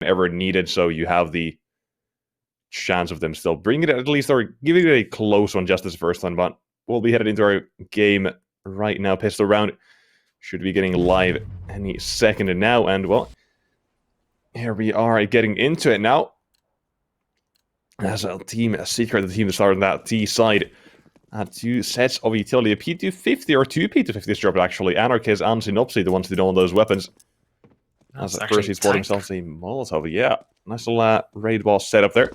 ever needed, so you have the chance of them still bringing it at least, or giving it a close one just as the first one. But we'll be headed into our game right now. Pistol round should be getting live any second now, and well, here we are getting into it now. As a team, a secret, the team that started on that T side had 2 sets of utility, a P250 or 2 P250s dropped actually. Anarchist and Synopsy, the ones who don't own those weapons. As at first he's bought himself a Molotov. Yeah, nice little raid ball setup there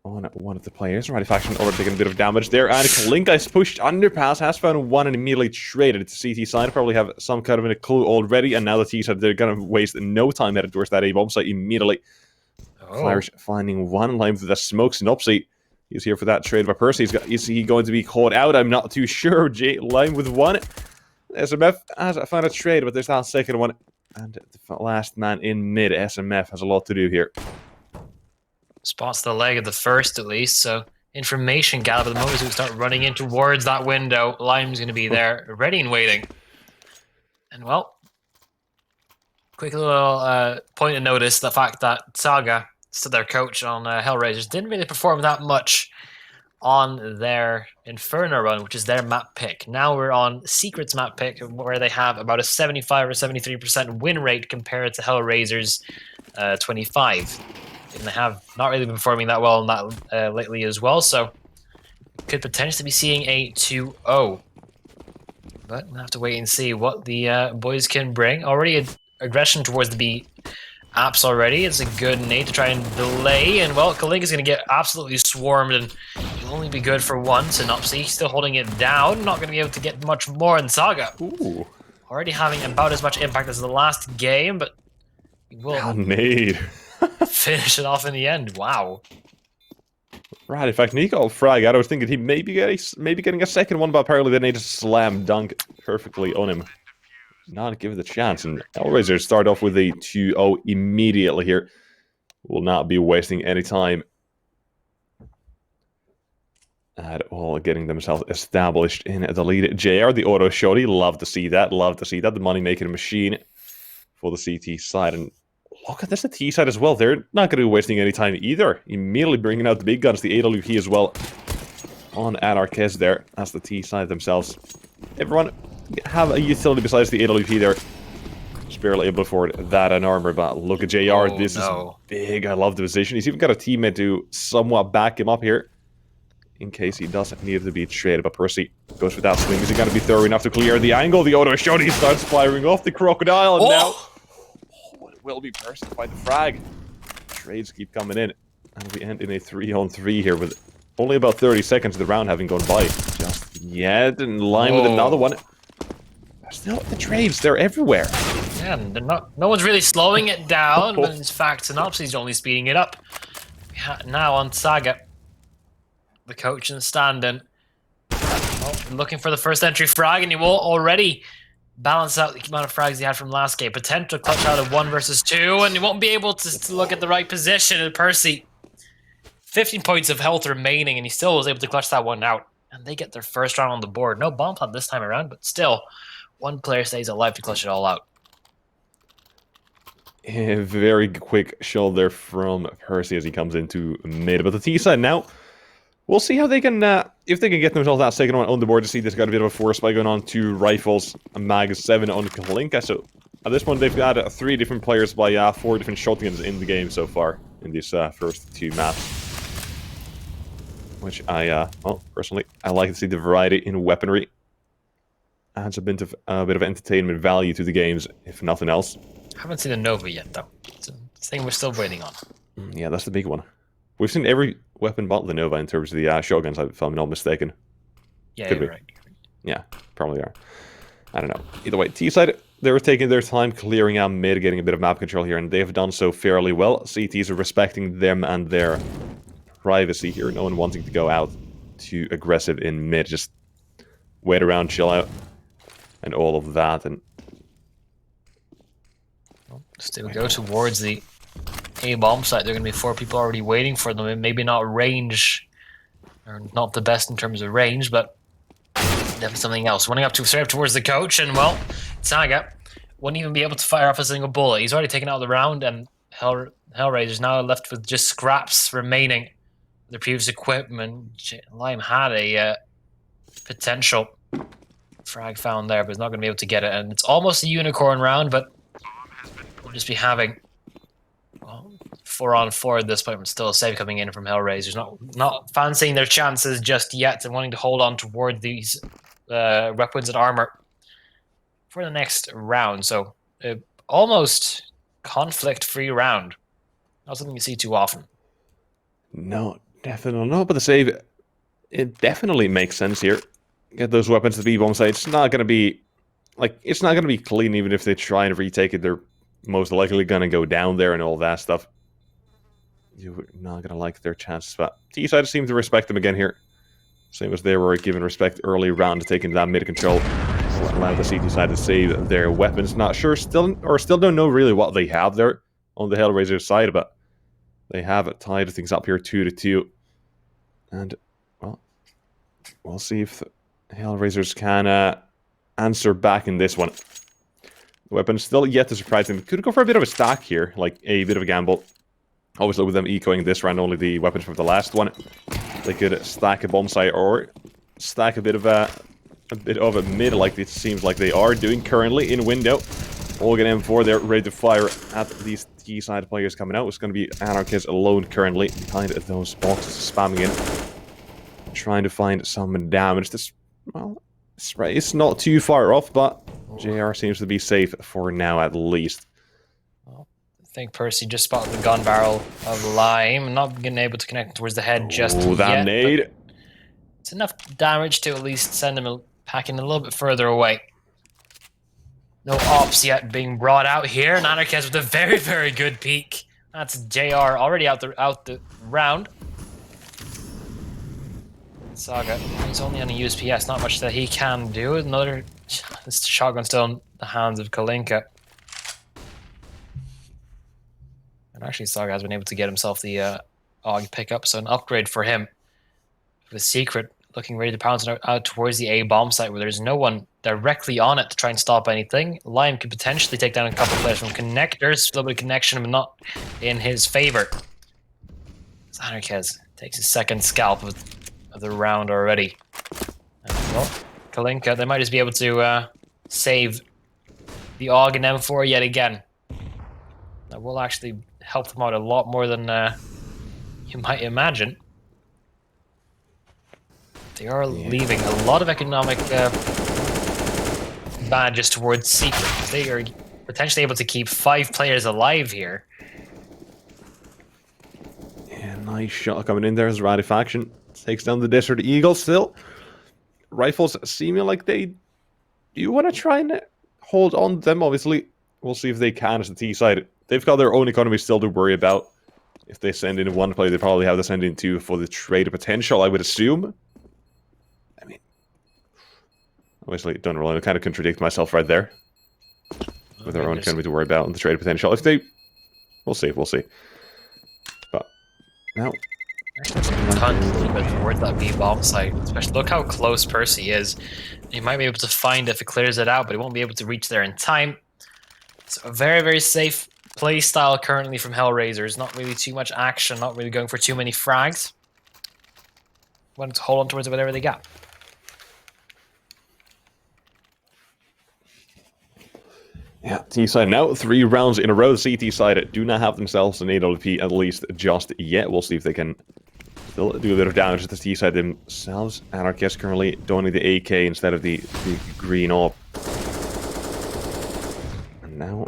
on one of the players. Righty faction already taking a bit of damage there, and Kalinka is pushed underpass, has found one and immediately traded it to CT side. Probably have some kind of a clue already, and now the T side, they're gonna waste no time headed towards that A bomb site immediately. Flyers finding one line with the smoke. Synopsy, he's here for that trade by Percy. Is he going to be caught out? I'm not too sure. J line with one. SMF has found a trade, but there's that second one. And the last man in mid, SMF, has a lot to do here. Spots the leg of the first, at least, so information gathered. The moment we start running in towards that window, Lime's going to be there, ready and waiting. And, well, quick little point of notice, the fact that Saga, still their coach on HellRaisers, didn't really perform that much on their Inferno run, which is their map pick. Now we're on Secret's map pick, where they have about a 75 or 73% win rate compared to HellRaisers 25. And they have not really been performing that well on that lately as well, so could potentially be seeing a 2-0. But we'll have to wait and see what the boys can bring. Already aggression towards the B apps already. It's a good nade to try and delay, and well, Kalinka's going to get absolutely swarmed, and he'll only be good for one. Synopsy still holding it down, not going to be able to get much more in Saga. Ooh. Already having about as much impact as the last game, but he will nade. finish it off in the end. Wow. Right, in fact, Nico frag out. I was thinking he maybe getting a second one, but apparently they need to slam dunk perfectly on him. Not give it a chance, and HellRaisers start off with a 2-0 immediately here. Will not be wasting any time at all, getting themselves established in the lead. JR, the auto shorty, love to see that, the money-making machine for the CT side. And look at this, the T side as well. They're not going to be wasting any time either. Immediately bringing out the big guns, the AWP as well on Anarchist there. That's the T side themselves. Everyone have a utility besides the AWP there. Just barely able to afford that and armor, but look at JR. This is big. I love the position. He's even got a teammate to somewhat back him up here in case he doesn't need to be traded. But Percy goes for that swing. Is he going to be thorough enough to clear the angle? The auto shot, he starts firing off the crocodile, and now it will be Percy by the frag. Trades keep coming in, and we end in a 3-on-3 here with only about 30 seconds of the round having gone by. Just yet in line with another one. Still, the trades, they're everywhere. Yeah, they're not. No one's really slowing it down, but in fact, Synopsy's only speeding it up. Now on Saga, the coach and stand-in, looking for the first entry frag, and he will already balance out the amount of frags he had from last game. Potential clutch out of 1 versus 2, and he won't be able to look at the right position. And Percy, 15 points of health remaining, and he still was able to clutch that one out. And they get their first round on the board. No bomb plant this time around, but still, one player stays alive to clutch it all out. A very quick shoulder from Percy as he comes into mid. But the T side now, we'll see how they can, if they can get themselves that second one on the board. To see there's got a bit of a force by going on 2 rifles, a mag 7 on Kalinka. So at this point, they've got 3 different players by 4 different shotguns in the game so far in these first 2 maps. Which I, well, personally, I like to see the variety in weaponry. Adds a bit of entertainment value to the games, if nothing else. Haven't seen a Nova yet, though. It's a thing we're still waiting on. Yeah, that's the big one. We've seen every weapon but the Nova in terms of the shotguns, if I'm not mistaken. Yeah, you're right. Yeah, probably are. I don't know. Either way, T-side, they were taking their time clearing out mid, getting a bit of map control here, and they've done so fairly well. CTs are respecting them and their privacy here. No one wanting to go out too aggressive in mid. Just wait around, chill out, and all of that. And still go towards the A-bomb site. There are going to be 4 people already waiting for them. And maybe not range, or not the best in terms of range, but definitely something else. Running up to straight up towards the coach, and well, Saga wouldn't even be able to fire off a single bullet. He's already taken out the round, and HellRaisers now left with just scraps remaining. The previous equipment. Lime had a potential frag found there, but he's not going to be able to get it. And it's almost a unicorn round, but we'll just be having 4-on-4 at this point. But still a save coming in from HellRaisers. Not fancying their chances just yet and wanting to hold on toward these weapons and armor for the next round. So almost conflict-free round. Not something you see too often. No, definitely not. But the save, it definitely makes sense here. Get those weapons to the B-bomb site. It's not going to be, like, it's not going to be clean even if they try and retake it. They're most likely going to go down there and all that stuff. You're not going to like their chances. But T-side seems to respect them again here. Same as they were given respect early round to taking that mid control. Allow the CT side to save their weapons. Not sure, still don't know really what they have there on the HellRaisers side, but they have tied things up here 2-2. And, well, we'll see if HellRaisers can answer back in this one. The weapon still yet to surprise them. Could go for a bit of a stack here, like a bit of a gamble. Obviously, with them ecoing this round only the weapons from the last one, they could stack a bomb site or stack a bit of a mid, like it seems like they are doing currently in window. OGA and M4, they're ready to fire at these T-side players coming out. It's going to be Anarchist alone currently behind those boxes, spamming in, trying to find some damage. This, well, it's not too far off, but JR seems to be safe for now at least. Well, I think Percy just spotted the gun barrel of Lime, not being able to connect towards the head just yet. That nade! It's enough damage to at least send him packing a little bit further away. No ops yet being brought out here. And Anarchist with a very, very good peek. That's JR already out the round. Saga, he's only on a USPS, not much that he can do. This shotgun still in the hands of Kalinka. And actually Saga has been able to get himself the AUG pickup, so an upgrade for him. The secret looking ready to pounce out towards the A bomb site where there's no one directly on it to try and stop anything. Lime could potentially take down a couple players from connectors. A little bit of connection, but not in his favor. Anarchist takes his second scalp of the round already. Well, Kalinka, they might just be able to save the AUG and M4 yet again. That will actually help them out a lot more than you might imagine. They are leaving a lot of economic badges towards Secret. They are potentially able to keep 5 players alive here. Yeah, nice shot coming in there as Radifaction takes down the Desert Eagle still. Rifles seeming like they do want to try and hold on to them, obviously. We'll see if they can as the T side. They've got their own economy still to worry about. If they send in 1 player, they probably have to send in 2 for the trade potential, I would assume. I mean, obviously, don't really kind of contradict myself right there. With their own economy to worry about and the trade potential. If they... We'll see. But, now... Ton a little bit towards that B bomb site. Especially look how close Percy is. He might be able to find if it clears it out, but he won't be able to reach there in time. So a very, very safe play style currently from HellRaisers. Not really too much action, not really going for too many frags. Want to hold on towards whatever they got. Yeah, T-side now 3 rounds in a row. CT side do not have themselves an AWP at least just yet. We'll see if they can still do a bit of damage to the T-side themselves. Anarchist currently donning the AK instead of the green AWP. And now,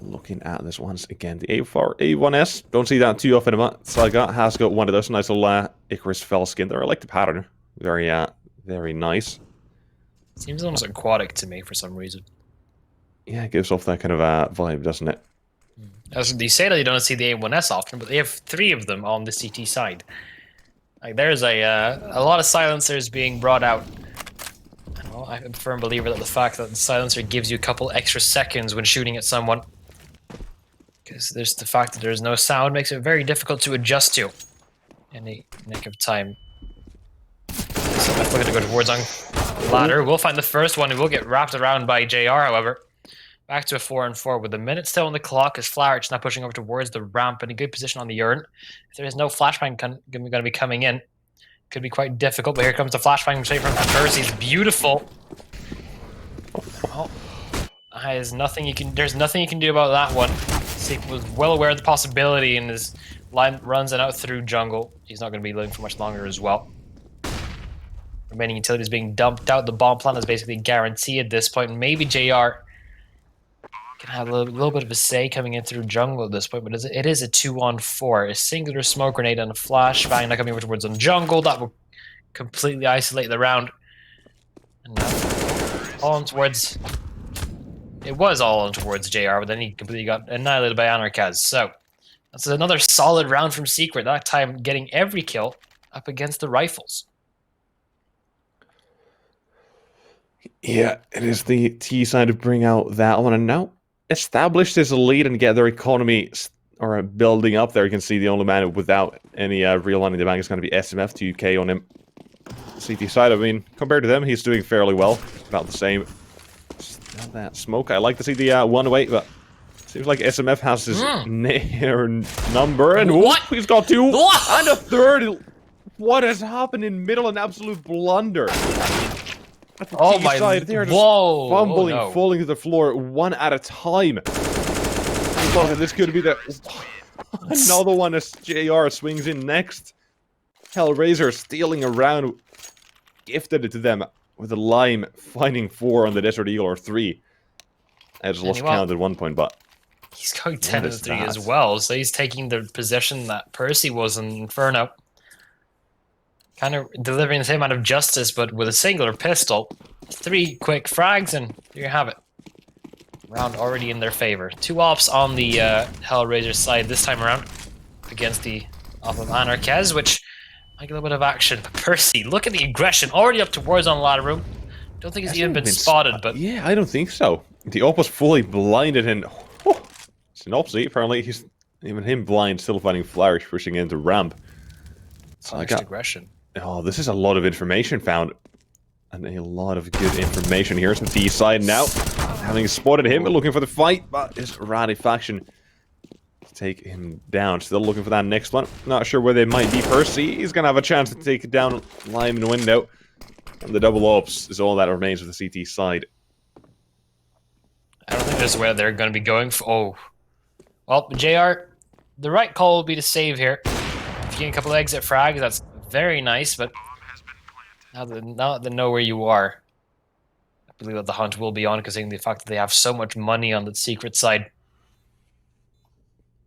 looking at this once again, the A1S. Don't see that too often, but Saga has got one of those nice little Icarus fell skin there. I like the pattern. Very nice. Seems almost aquatic to me for some reason. Yeah, it gives off that kind of vibe, doesn't it? As you say that you don't see the A1S often, but they have 3 of them on the CT side. Like there's a lot of silencers being brought out. Well, I'm a firm believer that the fact that the silencer gives you a couple extra seconds when shooting at someone, because there's the fact that there's no sound makes it very difficult to adjust to in the nick of time. So I'm going to go towards on ladder. We'll find the first one. It will get wrapped around by JR, however. Back to a 4-on-4 with a minute still on the clock as Flourish now pushing over towards the ramp in a good position on the urn. If there is no flashbang going to be coming in, could be quite difficult, but here comes the flashbang straight from Percy's. Beautiful. Well, there's nothing you can do about that one. Seek was well aware of the possibility, and his line runs it out through jungle. He's not going to be living for much longer as well. Remaining utilities being dumped out. The bomb plan is basically guaranteed at this point. Maybe JR can have a little bit of a say coming in through jungle at this point, but it is a 2-on-4. A singular smoke grenade and a flashbang now coming over towards on jungle. That will completely isolate the round. And now all on towards... It was all on towards JR, but then he completely got annihilated by Anarkaz. So that's another solid round from Secret. That time getting every kill up against the rifles. Yeah, it is the T side to bring out that one, and now establish this lead and get their economy or building up there. You can see the only man without any real money in the bank is going to be SMF, 2k on him. CT side, I mean, compared to them, he's doing fairly well. About the same. Still that smoke. I like to see the one way, but seems like SMF has his number, and what? He's got two and a third. What has happened in middle? An absolute blunder. Oh my! Side, they're just fumbling, falling to the floor one at a time. This could be the another one as JR swings in next. HellRaisers stealing around, gifted it to them with a lime, finding 4 on the Desert Eagle or 3. I just lost count at one point, but he's going 10 and 3 as well, so he's taking the position that Percy was in Inferno. Kind of delivering the same amount of justice, but with a singular pistol. 3 quick frags, and there you have it. Round already in their favor. 2 ops on the HellRaisers side this time around against the off of Anarkaz, which like a little bit of action. But Percy, look at the aggression already up towards on ladder room. Don't think he's even been spotted, but yeah, I don't think so. The op was fully blinded, and Synopsy apparently he's even him blind, still finding Flourish pushing into ramp. So I got aggression. Oh, this is a lot of information found. And a lot of good information here. Some T side now. Having spotted him, looking for the fight, but his Radi faction take him down. Still looking for that next one. Not sure where they might be. Percy, he's gonna have a chance to take down Lime in the window. And the double ops is all that remains with the CT side. I don't think that's where they're gonna be going for. Oh. Well, JR, the right call will be to save here. If you get a couple of exit frags, that's very nice, but now that they know where you are, I believe that the hunt will be on, considering the fact that they have so much money on the secret side.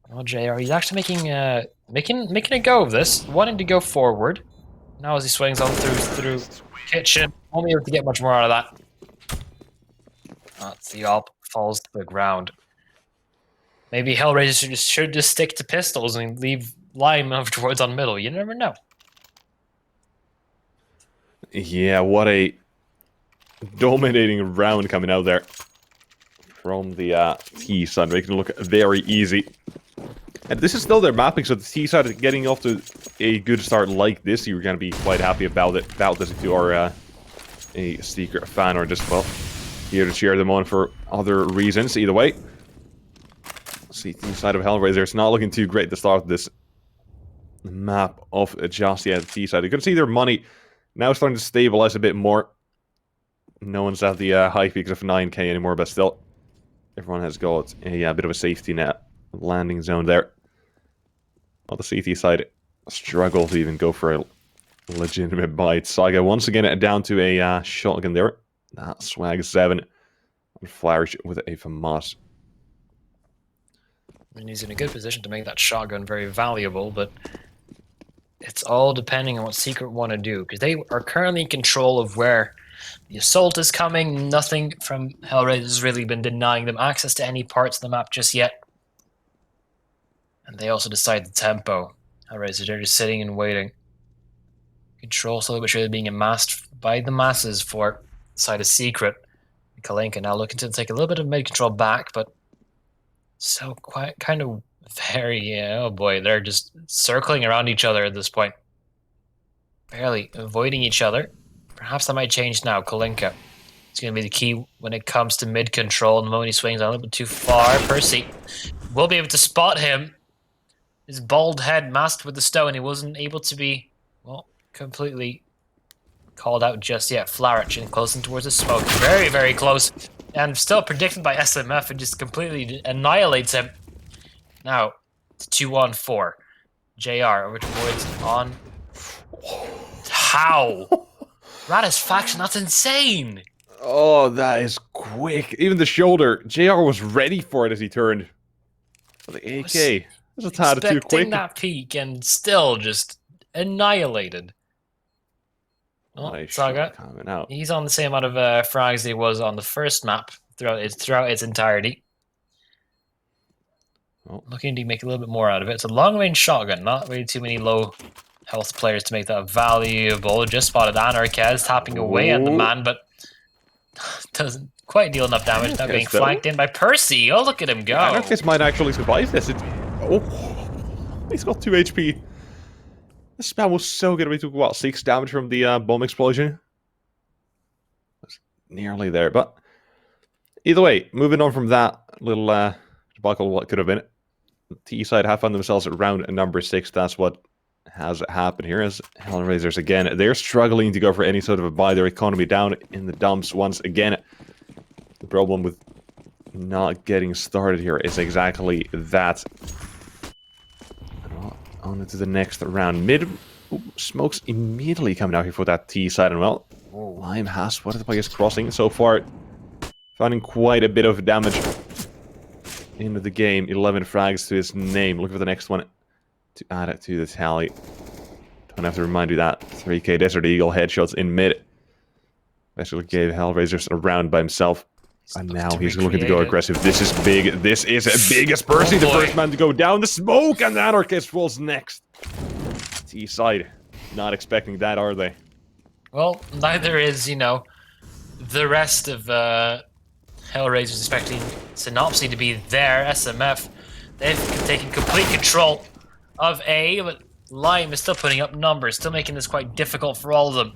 Well, JR, he's actually making a go of this, wanting to go forward. Now as he swings on through kitchen, won't be able to get much more out of that. That's the op falls to the ground. Maybe HellRaisers should just stick to pistols and leave Lime over towards on middle. You never know. Yeah, what a dominating round coming out there from the T side, making it look very easy. And this is still their mapping, so the T side getting off to a good start like this, you're going to be quite happy about it. About this if you are a secret fan or just, well, here to cheer them on for other reasons. Either way, see, T side of HellRaiser, it's not looking too great to start this map of just yet. T side, you can see their money now starting to stabilize a bit more. No one's at the high peaks of 9k anymore, but still, everyone has got a bit of a safety net landing zone there. On the CT side, struggle to even go for a legitimate bite. Saga once again down to a shotgun there. Swag 7. And Flourish with a FAMAS. I mean, he's in a good position to make that shotgun very valuable, but it's all depending on what Secret want to do, because they are currently in control of where the assault is coming. Nothing from HellRaisers has really been denying them access to any parts of the map just yet. And they also decide the tempo. HellRaisers are just sitting and waiting. Control slowly but surely being amassed by the masses for the side of Secret. Kalinka now looking to take a little bit of mid control back, but so quite kind of very, oh boy, they're just circling around each other at this point. Barely avoiding each other. Perhaps that might change now. Kalinka It's going to be the key when it comes to mid control. And the moment he swings a little bit too far, Percy will be able to spot him. His bald head masked with the stone. He wasn't able to be, well, completely called out just yet. Flourish and closing towards the smoke. Very, very close. And still predicted by SMF and just completely annihilates him. Now, it's 2-on-4. JR over towards on. How? Ratisfaction, that's insane. Oh, that is quick. Even the shoulder. JR was ready for it as he turned. But the AK was a tad too quick. Expecting that peak and still just annihilated. Well, Saga, coming out. he's on the same amount of frags that he was on the first map throughout its entirety. Oh. Looking to make a little bit more out of it. It's a long-range shotgun, not really too many low health players to make that valuable. Just spotted Anarchez tapping away at the man, but doesn't quite deal enough damage without being flanked in by Percy. Oh, look at him go. Anarchez might actually survive this. Oh, he's got 2 HP. The spell was so good. We took, what, 6 damage from the bomb explosion? That's nearly there, but either way, moving on from that little debacle, what could have been. T-side have found themselves at round number 6. That's what has happened here as HellRaisers again. They're struggling to go for any sort of a buy. Their economy down in the dumps once again. The problem with not getting started here is exactly that. On to the next round. Mid smokes immediately coming out here for that T side, and well, Lime has what is the biggest crossing so far, finding quite a bit of damage into the game. 11 frags to his name. Look for the next one to add it to the tally. Don't have to remind you that 3K Desert Eagle headshots in mid basically gave HellRaisers a round by himself. And now he's looking to go aggressive. This is big. This is big as Percy, the first man to go down the smoke, and the Anarchist falls next. T-side. Not expecting that, are they? Well, neither is, you know, the rest of HellRaisers expecting Synopsy to be there. SMF, they've taken complete control of A, but Lime is still putting up numbers, still making this quite difficult for all of them.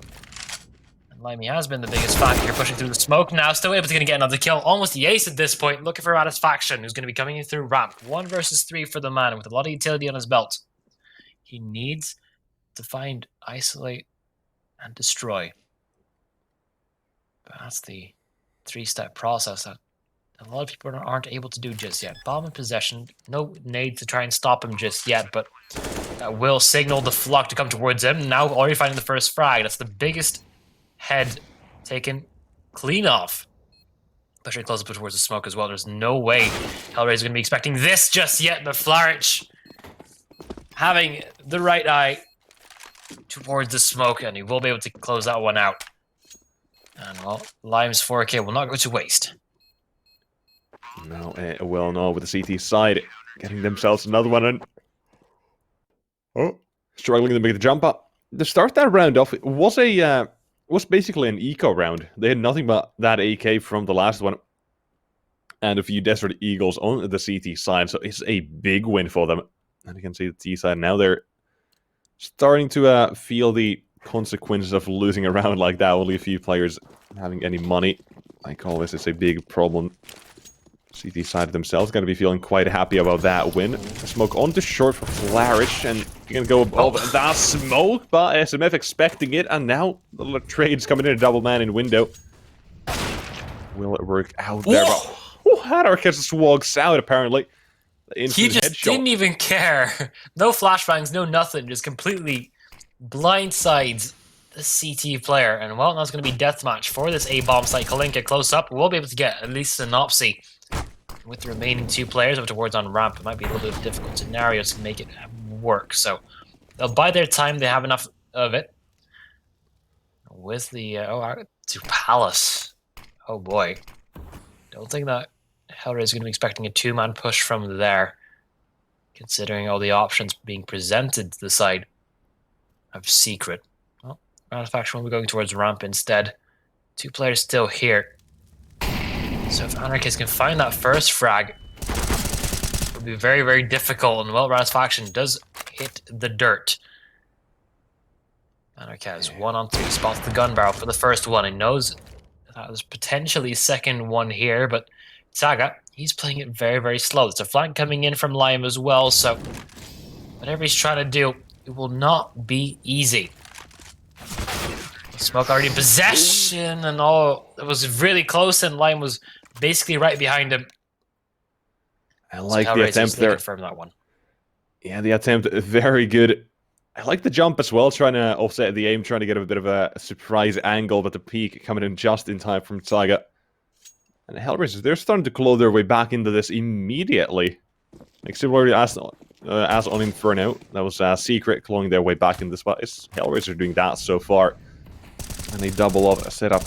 Limey has been the biggest factor, pushing through the smoke now, still able to get another kill. Almost the ace at this point, looking for Ratisfaction, who's going to be coming in through ramp. 1 versus 3 for the man, with a lot of utility on his belt. He needs to find, isolate, and destroy. But that's the 3-step process that a lot of people aren't able to do just yet. Bomb in possession, no need to try and stop him just yet, but that will signal the flock to come towards him. Now already finding the first frag. That's the biggest head taken clean off. Pushing close up towards the smoke as well. There's no way HellRaisers is going to be expecting this just yet, but Flourish having the right eye towards the smoke, and he will be able to close that one out. And well, Lime's 4K will not go to waste. No, well, no, with the CT side getting themselves another one in. Oh, struggling to make the jump up. To start that round off, it was basically an eco round. They had nothing but that AK from the last one. And a few Desert Eagles on the CT side, so it's a big win for them. And you can see the T side now, they're starting to feel the consequences of losing a round like that. Only a few players having any money. I call this a big problem. CT side themselves going to be feeling quite happy about that win. Smoke on to short for Flourish, and you're going to go above that smoke, but SMF expecting it, and now the little trade's coming in, a double man in window. Will it work out there? Anarchist swags out, apparently. He just didn't even care. No flashbangs, no nothing, just completely blindsides the CT player. And well, that's going to be deathmatch for this A-bomb site. Kalinka close up. We'll be able to get at least Synopsy. With the remaining 2 players up towards on ramp, it might be a little bit of a difficult scenario to make it work. So they'll buy their time. They have enough of it. With the to Palace. Oh boy, don't think that HellRaisers is going to be expecting a 2-man push from there, considering all the options being presented to the side of Secret. Well, Ratisfaction will be going towards ramp instead. 2 players still here. So if Anarchist can find that first frag, it will be very, very difficult. And well, Ratisfaction does hit the dirt. Anarchist 1-on-3 spots the gun barrel for the first one. He knows There's potentially second one here, but Saga, he's playing it very, very slow. There's a flank coming in from Lime as well, so whatever he's trying to do, it will not be easy. Smoke already in possession, and it was really close, and Lime was basically right behind him. I like the attempt there. Confirm that one. Yeah, the attempt, very good. I like the jump as well, trying to offset the aim, trying to get a bit of a surprise angle, but the peak coming in just in time from Saga. And the HellRaisers, they're starting to claw their way back into this immediately. Like similarly as on Inferno, that was Secret clawing their way back in the spot. HellRaisers doing that so far. And they double up, set up.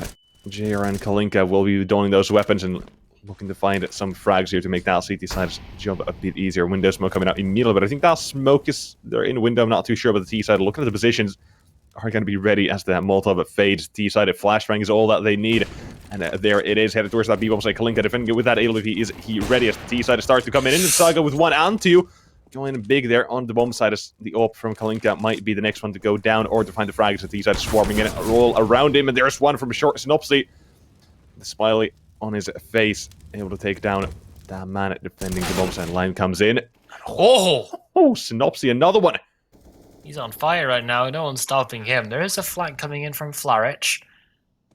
JR and Kalinka will be donning those weapons and looking to find some frags here to make that CT side jump a bit easier. Window smoke coming out immediately, but I think that smoke is... They're in window, I'm not too sure about the T side. Looking at the positions, are going to be ready as the Molotov fades. T side, flashbang is all that they need. And there it is, headed towards that B-bomb side. Kalinka defending it with that ability. Is he ready as the T side starts to come in? And Saga with 1 and 2. Going big there on the bomb side as the AWP from Kalinka might be the next one to go down or to find the frags. The T side swarming in, roll around him. And there's one from a short Synopsy. The smiley on his face, able to take down that man defending the bomb side. Line comes in. Oh, Synopsy, another one. He's on fire right now. No one's stopping him. There is a flank coming in from Flarich,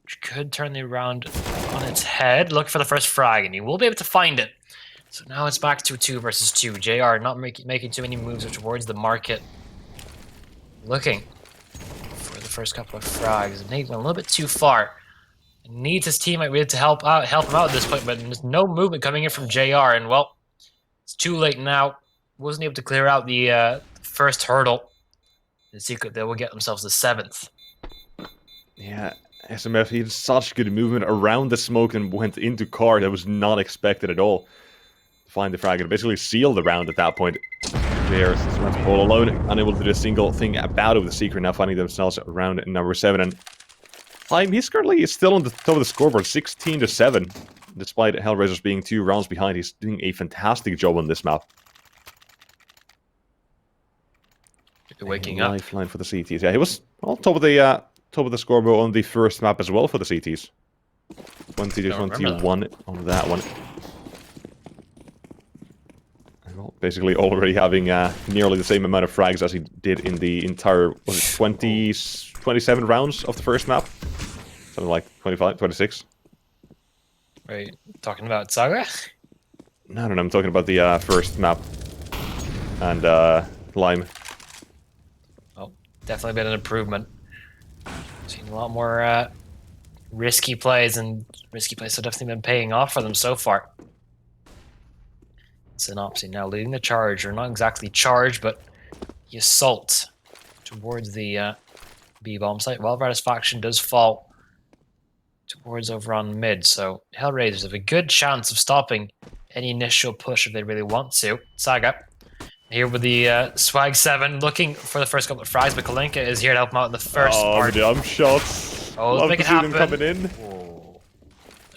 which could turn the round on its head. Look for the first frag, and he will be able to find it. So now it's back to 2 versus 2. JR not making too many moves towards the market. Looking for the first couple of frags. Nate went a little bit too far. Needs his teammate really to help him out at this point, but there's no movement coming in from JR, and well, it's too late now. Wasn't able to clear out the first hurdle. The Secret, they will get themselves the 7th. Yeah, SMF, he had such good movement around the smoke and went into car. That was not expected at all. Find the frag and basically seal the round at that point. JR is all alone, unable to do a single thing about it. The Secret now finding themselves around number 7, and he's currently still on the top of the scoreboard, 16-7. Despite HellRaisers being 2 rounds behind, he's doing a fantastic job on this map. Waking up. Lifeline for the CTs. Yeah, he was on top of the scoreboard on the first map as well for the CTs. 20-21 on that one. Well, basically already having nearly the same amount of frags as he did in the entire, was it 27 rounds of the first map? Something like 25, 26. Wait, talking about Saga? No, I'm talking about the first map. And Lime. Well, definitely been an improvement. Seen a lot more risky plays, and risky plays have definitely been paying off for them so far. Synopsy now leading the charge, or not exactly charge, but the assault towards the B-bomb site. Wildriders faction does fall towards over on mid, so HellRaisers have a good chance of stopping any initial push if they really want to. Saga here with the Swag 7 looking for the first couple of frags, but Kalinka is here to help him out in the first part. The jump shots. Oh, let's make it happen. Coming in. Oh.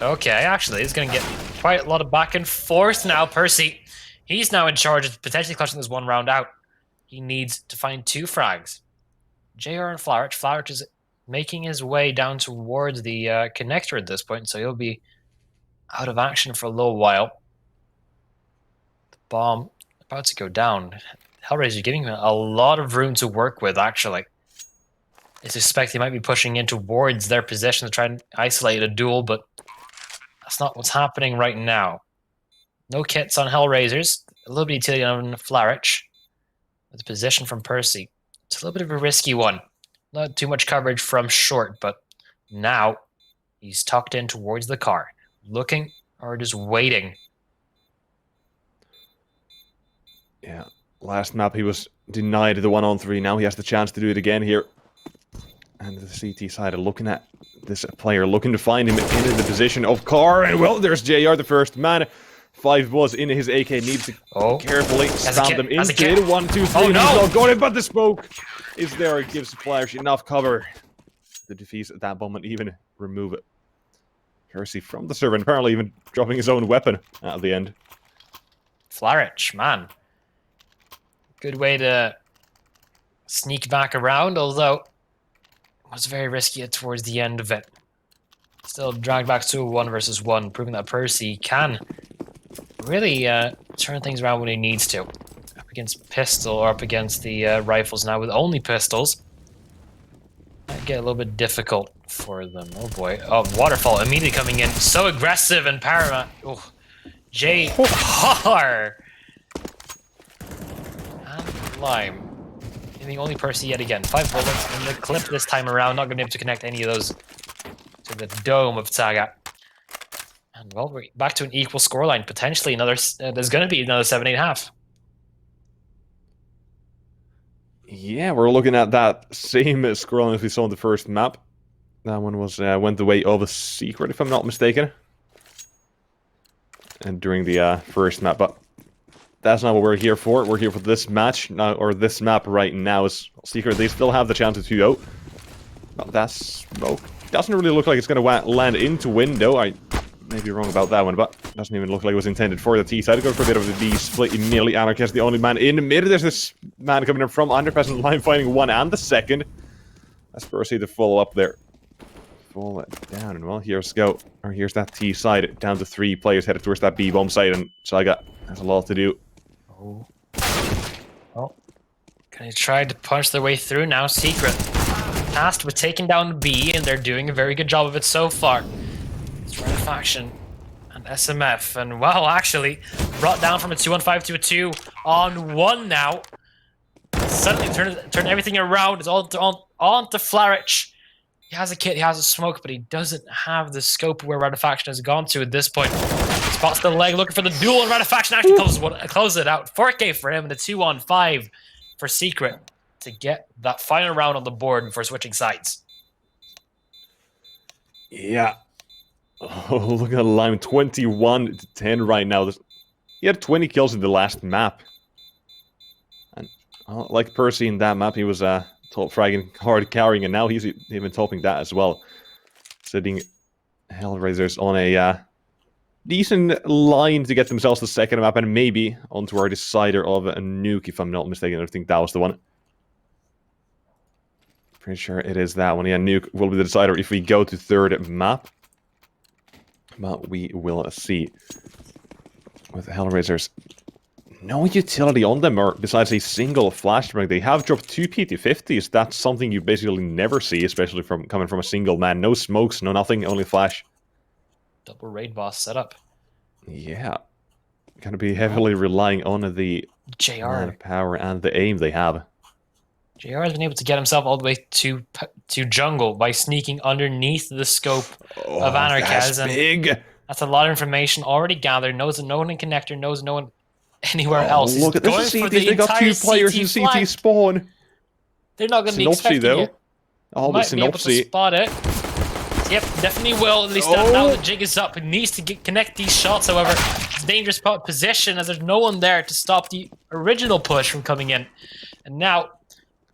Okay, actually, it's going to get quite a lot of back and forth now. Percy, he's now in charge of potentially clutching this 1 round out. He needs to find 2 frags. JR and Flarich. Flarich is making his way down towards the connector at this point, so he'll be out of action for a little while. The bomb about to go down. HellRaisers giving him a lot of room to work with, actually. I suspect he might be pushing in towards their position to try and isolate a duel, but that's not what's happening right now. No kits on HellRaisers. A little bit of utility on Flarich. With a position from Percy. It's a little bit of a risky one. Not too much coverage from short, but now he's tucked in towards the car. Looking or just waiting. Yeah, last map he was denied the 1-on-3. Now he has the chance to do it again here. And the CT side are looking at this player, looking to find him in the position of car. And well, there's JR, the first man. 5 was in his AK, needs to carefully stamp them into it. 1, 2, 3. Oh no! Got it, but the smoke is there. It gives Flash enough cover to defeat that bomb and even remove it. Heresy from the server, and apparently even dropping his own weapon at the end. Flarich, man. Good way to sneak back around, although it was very risky towards the end of it. Still dragged back to a 1 versus 1, proving that Percy can really turn things around when he needs to. Up against pistol or up against the rifles now with only pistols. Might get a little bit difficult for them. Oh boy. Oh, Waterfall immediately coming in. So aggressive and paramount. Oh, JR. And Lime. And the only Percy yet again. 5 bullets in the clip this time around. Not going to be able to connect any of those to the dome of Saga. And well, we're back to an equal scoreline. Potentially another. There's going to be another 7-8.5. Yeah, we're looking at that same scoreline as we saw in the first map. That one was went the way of a secret, if I'm not mistaken. And during the first map, but that's not what we're here for. We're here for this match now, or this map right now. Is secret? They still have the chance of 2-0. But that smoke doesn't really look like it's going to land into window. I may be wrong about that one, but doesn't even look like it was intended for the T side. Go for a bit of the B split immediately. Anarchist, the only man in mid. There's this man coming in from under peasant line, fighting one and the second. Let's proceed to follow up there. Fall it down, and well, here's go. Or here's that T side, down to 3 players headed towards that B bomb site, and Saga has a lot to do. Oh. Oh. Can they try to punch their way through now? Secret. Tasked with taking down B, and they're doing a very good job of it so far. It's Faction and SMF, and well, actually, brought down from a 2-on-5 to a 2-on-1 now. Suddenly turn everything around. It's all on to Flarich. He has a kit, he has a smoke, but he doesn't have the scope where Faction has gone to at this point. Spots the leg, looking for the duel, and Faction actually closes it out. 4K for him, and a 2-on-5 for Secret to get that final round on the board before switching sides. Yeah. Oh, look at the line. 21-10 right now. He had 20 kills in the last map. And like Percy in that map, he was top fragging, hard carrying, and now he's even topping that as well. Sitting HellRaisers on a decent line to get themselves the second map, and maybe onto our decider of a nuke, if I'm not mistaken. I think that was the one. Pretty sure it is that one. Yeah, nuke will be the decider if we go to third map. But we will see. With HellRaisers, no utility on them, or besides a single flashbang. They have dropped 2 PT-50s. That's something you basically never see, especially coming from a single man. No smokes, no nothing, only flash. Double raid boss setup. Yeah. Gonna be heavily relying on the JR power and the aim they have. JR has been able to get himself all the way to jungle by sneaking underneath the scope of Anarchist. That's big. That's a lot of information already gathered. Knows no one in connector, knows no one anywhere else. Look at this CT. They got 2 players in CT spawn. They're not going to be expecting though. it. Oh, might be able to spot it. Yep, definitely will. At least now the jig is up. It needs to connect these shots, however. It's a dangerous position as there's no one there to stop the original push from coming in. And now,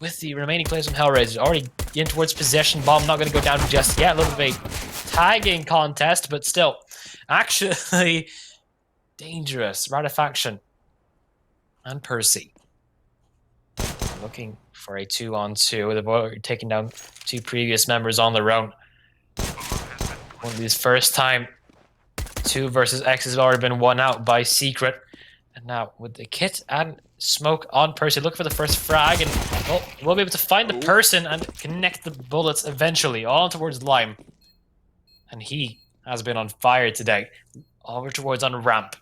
with the remaining players from HellRaisers already in towards possession, bomb not going to go down just yet. A little bit of a tagging contest, but still, actually dangerous. Faction and Percy looking for a 2-on-2. They've already taken down 2 previous members on their own. One of these first time 2 versus X has already been won out by Secret. And now with the kit and smoke on Percy, look for the first frag, and we'll be able to find the person and connect the bullets eventually, all towards Lime. And he has been on fire today. Over towards on ramp.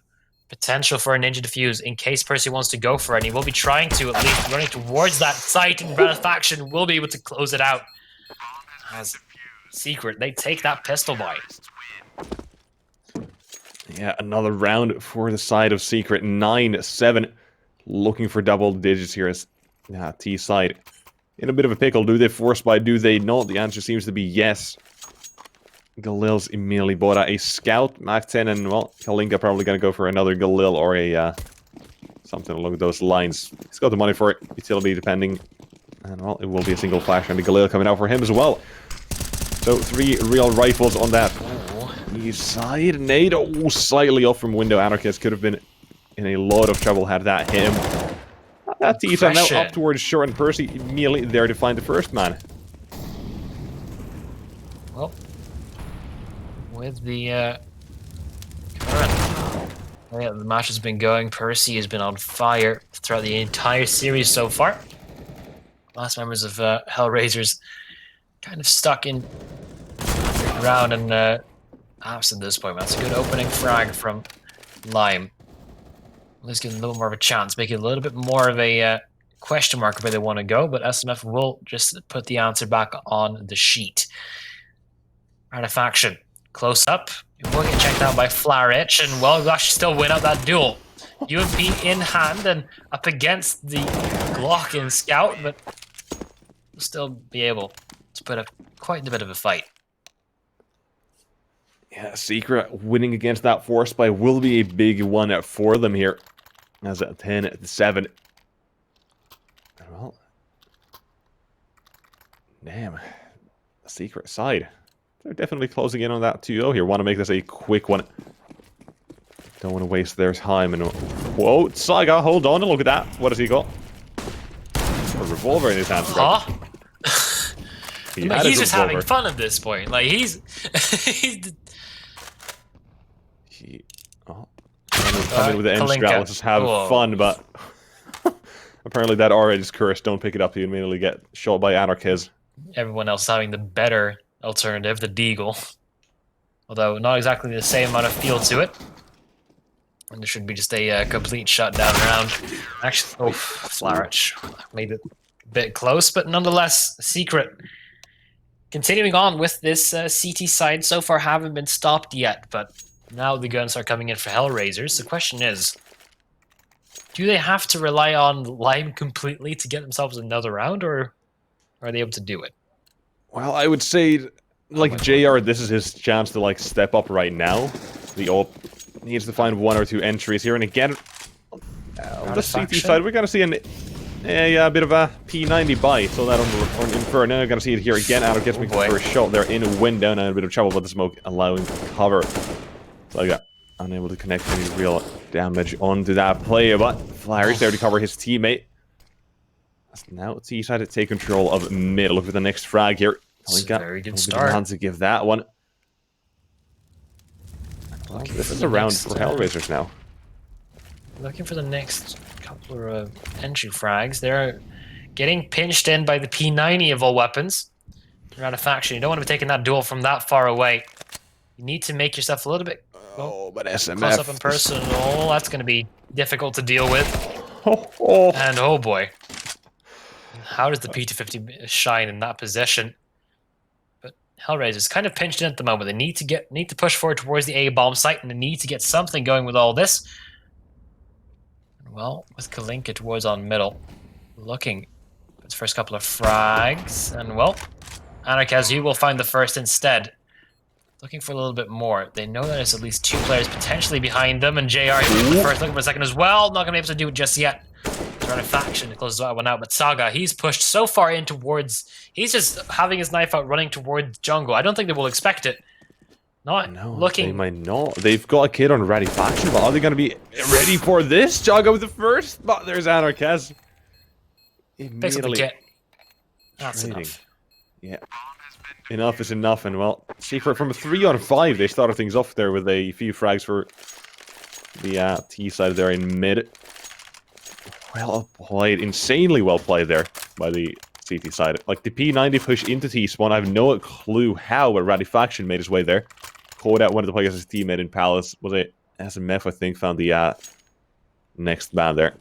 Potential for a ninja defuse in case Percy wants to go for it. And he will be trying to, at least running towards that site, and Faction will be able to close it out. As Secret, they take that pistol buy. Yeah, another round for the side of Secret. 9-7. Looking for double digits here as T side in a bit of a pickle. Do they force buy? Do they not? The answer seems to be yes. Galil's immediately bought out a scout, Mach 10, and well, Kalinka probably gonna go for another Galil or a something along those lines. He's got the money for it, utility depending, and well, it will be a single flash and the Galil coming out for him as well. So 3 real rifles on that east side. Nade, slightly off from window. Anarchist could have been in a lot of trouble had that hit him. That T's now up towards short, and Percy immediately there to find the first man. Well, with the current way the match has been going. Percy has been on fire throughout the entire series so far. Last members of HellRaisers kind of stuck in the ground and absent at this point. That's a good opening frag from Lime. Let's give them a little more of a chance, make it a little bit more of a question mark where they want to go, but SMF will just put the answer back on the sheet. Artifaction, close up. It will get checked out by Flarich, and well, we'll actually still win out that duel. UMP in hand and up against the Glock in Scout, but we'll still be able to put up quite a bit of a fight. Yeah, Secret winning against that force spy will be a big one for them here. As at 10-7. Well, damn. Secret side. They're definitely closing in on that 2-0 here. Want to make this a quick one. Don't want to waste their time. And whoa, Saga, hold on and look at that. What has he got? A revolver in his hand. Huh? He's just having fun at this point. Like he's come in with the end strat, let's just have fun, but apparently that already is cursed. Don't pick it up, you immediately get shot by Anarchiz. Everyone else having the better alternative, the Deagle. Although not exactly the same amount of feel to it. And there should be just a complete shutdown round. Actually, Flarich made it a bit close, but nonetheless, Secret. Continuing on with this CT side, so far haven't been stopped yet, but now the guns are coming in for HellRaisers. The question is, do they have to rely on Lime completely to get themselves another round, or are they able to do it? Well, I would say, like, JR, this is his chance to, like, step up right now. The AWP needs to find 1 or 2 entries here, and again, on the CT side, we're going to see a bit of a P90 buy. So that on Inferno, you're going to see it here again. Adam gets me the first shot there in a window, now a bit of trouble with the smoke allowing cover. So I got unable to connect any real damage onto that player, but Flarich there to cover his teammate. That's now T-side to take control of mid. Look for the next frag here. It's a very good start. To give that one. Well, this is a round for HellRaisers now. Looking for the next couple of entry frags. They're getting pinched in by the P90 of all weapons. You're out of faction. You don't want to be taking that duel from that far away. You need to make yourself a little bit but SMF close up and personal. That's going to be difficult to deal with. And oh boy. How does the P250 shine in that position? But HellRaisers kind of pinched in at the moment. They need to push forward towards the A bomb site, and they need to get something going with all this. Well, with Kalinka towards on middle, looking for his first couple of frags, and well, Anarchiz will find the first instead. Looking for a little bit more. They know that there's at least 2 players potentially behind them, and JR is the first, looking for a second as well. Not going to be able to do it just yet. They're on a faction to close that one out, but Saga, he's pushed so far in towards... He's just having his knife out, running towards jungle. I don't think they will expect it. Looking... They might not. They've got a kid on ready faction, but are they going to be ready for this? Saga with the first, but there's Anarchiz. Picks up the kit. That's enough. Yeah. Enough is enough, and well, Secret from a 3-on-5, they started things off there with a few frags for the T side there in mid. Well played, insanely well played there by the CT side. Like the P90 push into T-spawn, I have no clue how, but Radifaction made his way there. Caught out one of the players' teammate in Palace. Was it SMF, I think, found the next man there.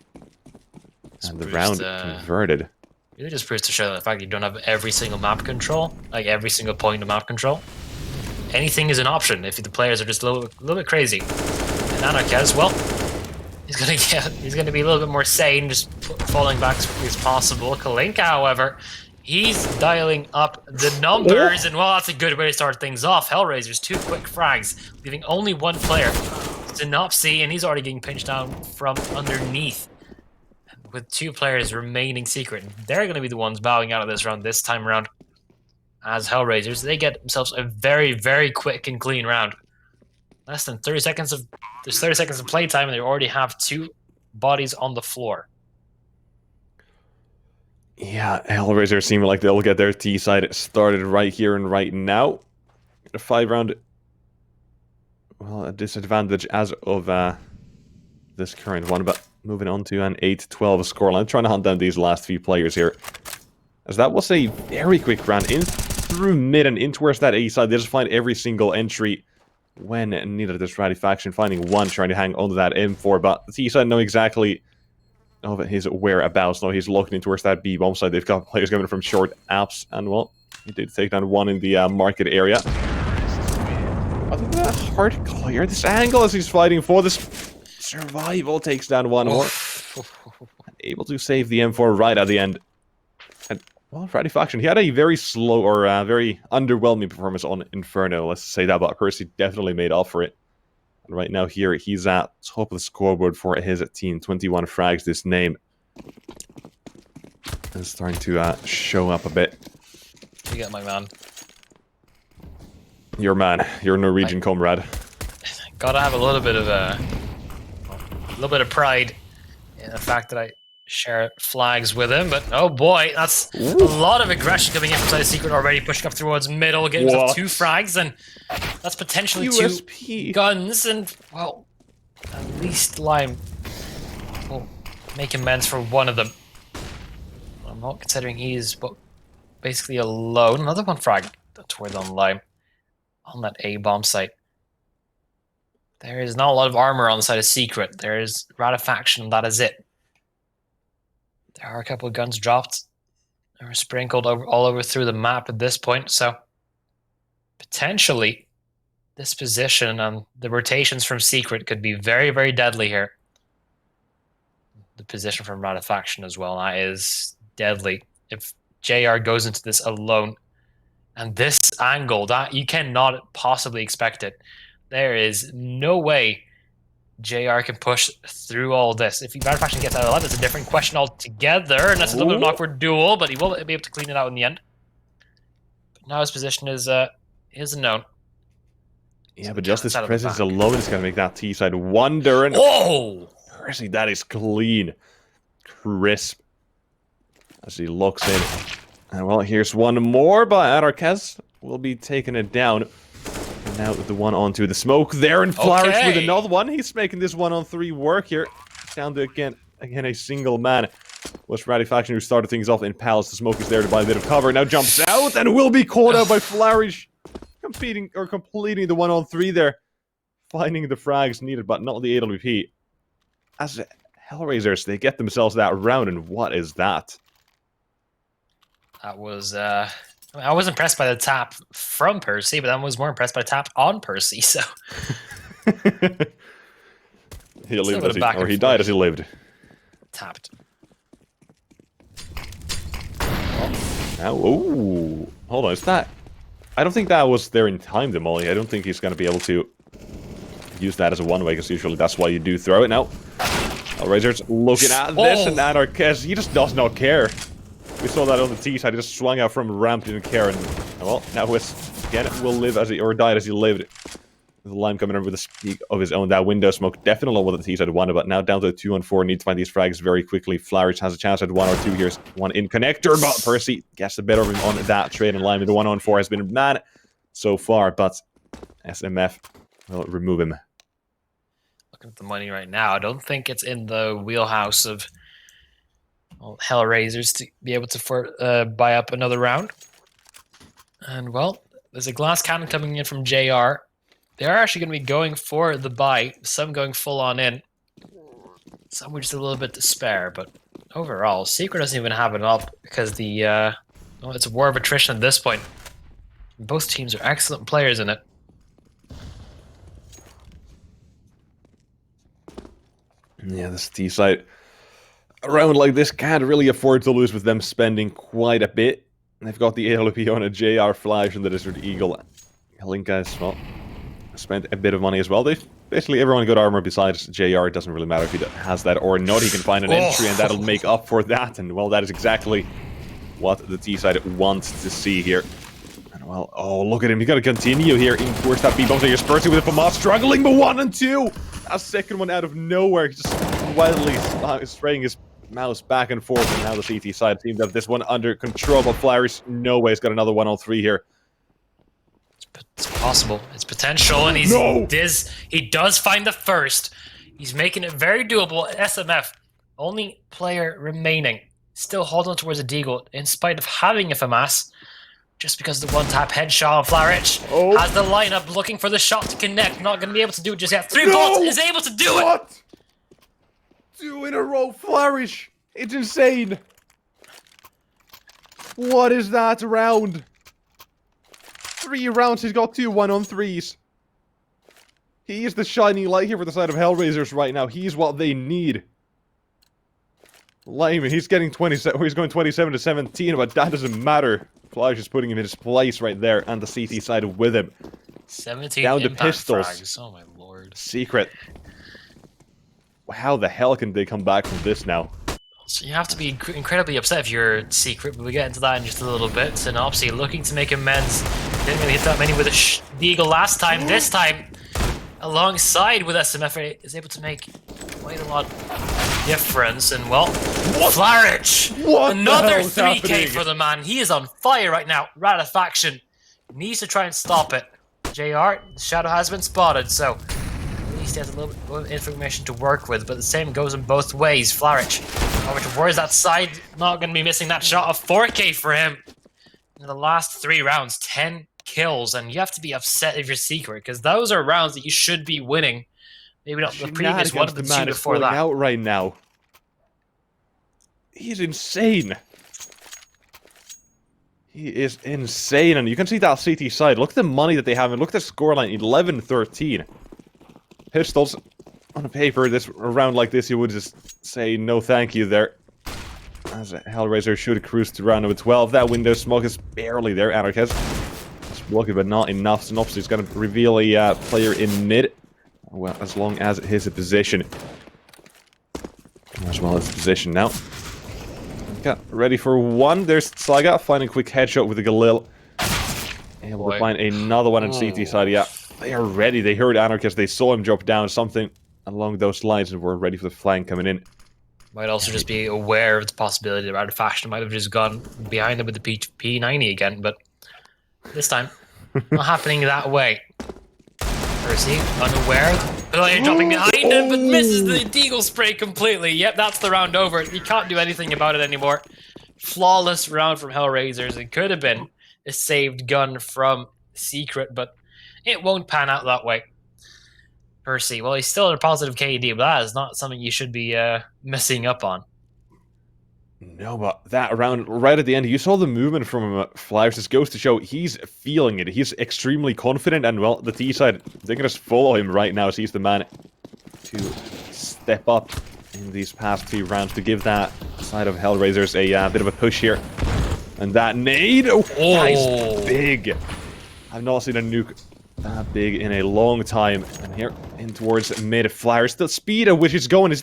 And the round converted. Really just proves to show the fact that you don't have every single map control, like every single point of map control. Anything is an option if the players are just a little bit crazy. And Anarchiz, well, he's gonna be a little bit more sane, just falling back as quickly as possible. Kalinka, however, he's dialing up the numbers, and well, that's a good way to start things off. HellRaisers, 2 quick frags, leaving only 1 player. Synopsy, and he's already getting pinched down from underneath. With 2 players remaining Secret, they're going to be the ones bowing out of this round this time around. As HellRaisers, they get themselves a very, very quick and clean round. Less than 30 seconds of... There's 30 seconds of playtime, and they already have 2 bodies on the floor. Yeah, HellRaisers seem like they'll get their T side started right here and right now. A 5-round well, a disadvantage as of this current one, but moving on to an 8-12 scoreline. Trying to hunt down these last few players here. As that was a very quick round in through mid and in towards that A side. They just find every single entry when needed. This Ratty faction finding one trying to hang onto that M4, but the T side know exactly of his whereabouts. Now he's looking in towards that B bomb side. They've got players coming from short apps, and well, he did take down one in the market area. Other than that, hard clear. This angle as he's fighting for this survival takes down one more. Able to save the M4 right at the end. And well, Ratty faction, he had a very slow or very underwhelming performance on Inferno. Let's say that, but Percy definitely made up for it. And right now here, he's at top of the scoreboard for his team. 21 frags, this name. And starting to show up a bit. You get my man. Your man, your Norwegian comrade. Gotta have a little bit of pride in the fact that I share flags with him, but oh boy, that's a lot of aggression coming in from side of Secret already, pushing up towards middle, getting himself 2 frags, and that's potentially USP. 2 guns, and well, at least Lime will make amends for one of them. I'm not considering he's basically alone. Another one frag towards on Lime on that A bomb site. There is not a lot of armor on the side of Secret. There is Ratifaction, and that is it. There are a couple of guns dropped. They're sprinkled all over through the map at this point, so potentially this position and the rotations from Secret could be very, very deadly here. The position from Ratifaction as well, that is deadly. If JR goes into this alone, and this angle, that you cannot possibly expect it. There is no way JR can push through all this. If Ratifaction gets out alive, it's a different question altogether, and that's a little bit of an awkward duel, but he will be able to clean it out in the end. But now his position is unknown. Yeah, so but just his presence alone is going to make that T side wonder. And oh! Percy, that is clean. Crisp. As he looks in. And well, here's one more, but Adarkaz will be taking it down. And now the one onto the smoke there, and Flourish with another one. He's making this 1-on-3 work here. Down to again a single man. Was Ratifaction who started things off in Palace. The smoke is there to buy a bit of cover. Now jumps out and will be caught out by Flourish. Completing the 1-on-3 there. Finding the frags needed, but not the AWP. As HellRaisers, they get themselves that round, and what is that? That was, I was impressed by the tap from Percy, but I was more impressed by the tap on Percy, so... he lived as he, or he died as he lived. Tapped. Now, oh, hold on, is that... I don't think that was there in time, the Molly. I don't think he's going to be able to use that as a one-way, because usually that's why you do throw it. Now, HellRaisers looking at this, and Adarkaz, he just does not care. We saw that on the T side. He just swung out from ramp, didn't care, and well, now Whis again will live as he, or died as he lived. The Lime coming over with a speak of his own. That window smoke definitely what the T side wanted, but now down to a 2-on-4. Need to find these frags very quickly. Flourish has a chance at 1 or 2. Here's one in connector, but Percy gets the better of him on that trade, and Lime the 1-on-4 has been mad so far, but SMF will remove him. Looking at the money right now, I don't think it's in the wheelhouse of HellRaisers to be able to buy up another round. And well, there's a glass cannon coming in from JR. They are actually going to be going for the buy, some going full on in. Some were just a little bit to spare, but overall, Secret doesn't even have it up because the well, it's a war of attrition at this point. Both teams are excellent players in it. Yeah, this T side around like this can't really afford to lose with them spending quite a bit. They've got the ALP on a JR Flash and the Desert Eagle. Kalinka as well spent a bit of money as well. They've basically everyone got armor besides JR. It doesn't really matter if he has that or not. He can find an entry and that'll make up for that. And well, that is exactly what the T side wants to see here. And well, oh, look at him. You got to continue here in towards that B-bomb. So you're Spursy with a FAMAS struggling, but 1 and 2. A second one out of nowhere. Just wildly spraying his mouse back and forth. And now the CT side seems to have this one under control. But Flyers, no way, has got another 1-on-3 here. But it's possible. It's potential, and he does find the first. He's making it very doable. SMF, only player remaining, still holding towards a deagle in spite of having a FAMAS. Just because the one-tap headshot on Flarich has the lineup looking for the shot to connect. Not going to be able to do it just yet. 3 bullets is able to do it! What? 2 in a row, Flarich! It's insane! What is that round? 3 rounds, he's got 2 1-on-3s. He is the shining light here for the side of HellRaisers right now. He's what they need. Lyman, he's getting 27, he's going 27 to 17, but that doesn't matter. Flash is putting him in his place right there, and the CT side with him. 17 down to impact pistols. frags. Oh my lord. Secret. How the hell can they come back from this now? So you have to be incredibly upset if you're Secret, but we'll get into that in just a little bit. Synopsy looking to make amends. Didn't really hit that many with the Eagle last time. This time, alongside with SMF, is able to make quite a lot of difference. And well, Flarich! Another 3K happening? for the man. He is on fire right now. Ratifaction needs to try and stop it. JR, the shadow has been spotted, so at least he has a little bit of information to work with, but the same goes in both ways. Flarich over towards that side, not going to be missing that shot of 4K for him. In the last 3 rounds, 10 kills, and you have to be upset if you're Secret, because those are rounds that you should be winning. Maybe not the previous one, but the two before that. Out right now. He's insane. He is insane, and you can see that CT side. Look at the money that they have, and look at the scoreline, 11-13. Pistols, on paper, a round like this, you would just say no thank you there. As a HellRaiser should cruise to round number 12. That window smoke is barely there, Anarchist. It's blocking, but not enough. Synopsis is going to reveal a player in mid. Well, as long as his position. As well as position now. Okay, ready for one. There's Saga finding a quick headshot with the Galil. Able to find another one on CT side. Yeah, they are ready. They heard Anarchist. They saw him drop down. Something along those lines, and were ready for the flank coming in. Might also just be aware of the possibility that Ratifaction might have just gone behind him with the P90 again, but this time, not happening that way. Percy, unaware, player dropping behind him, but misses the deagle spray completely. Yep, that's the round over. You can't do anything about it anymore. Flawless round from HellRaisers. It could have been a saved gun from Secret, but it won't pan out that way. Percy, well, he's still at a positive KD, but that is not something you should be messing up on. No, but that round, right at the end, you saw the movement from Flash. This goes to show he's feeling it. He's extremely confident, and, well, the T side, they can just follow him right now, so he's the man to step up in these past 2 rounds to give that side of HellRaisers a bit of a push here. And that nade, that is big. I've not seen a nuke that big in a long time. And here, in towards mid, Flash, the speed at which he's going is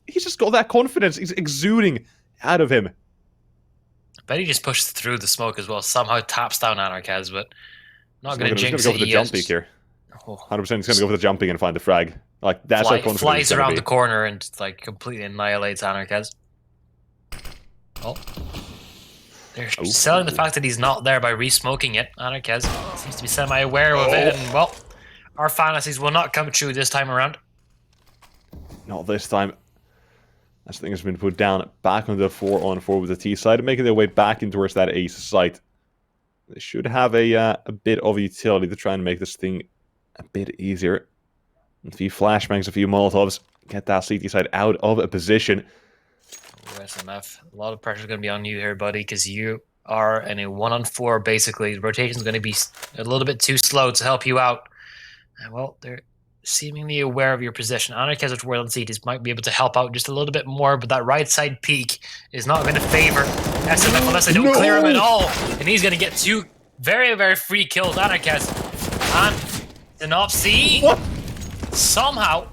he's just got that confidence. He's exuding out of him. I bet he just pushed through the smoke as well. Somehow taps down Anarchaz, but not going to jinx it. He's going to go for the jump peek here. 100% he's going to go for the jumping and find the frag. Like, that's how confident flies around the corner and, like, completely annihilates Anarchaz. Oh. They're selling the fact that he's not there by re-smoking it. Anarchaz seems to be semi-aware of it, and, well, our fantasies will not come true this time around. Not this time. This thing has been put down back on the 4-on-4 with the T side, making their way back in towards that ace site. They should have a bit of utility to try and make this thing a bit easier. A few flashbangs, a few Molotovs, get that CT side out of a position. SMF, a lot of pressure is going to be on you here, buddy, because you are in a 1-on-4, basically. The rotation is going to be a little bit too slow to help you out. And, well, they're seemingly aware of your position. Anarchaz with World CTs might be able to help out just a little bit more, but that right side peak is not going to favor SMF unless they don't clear him at all. And he's going to get 2 very, very free kills. Anarchaz and Synopsy somehow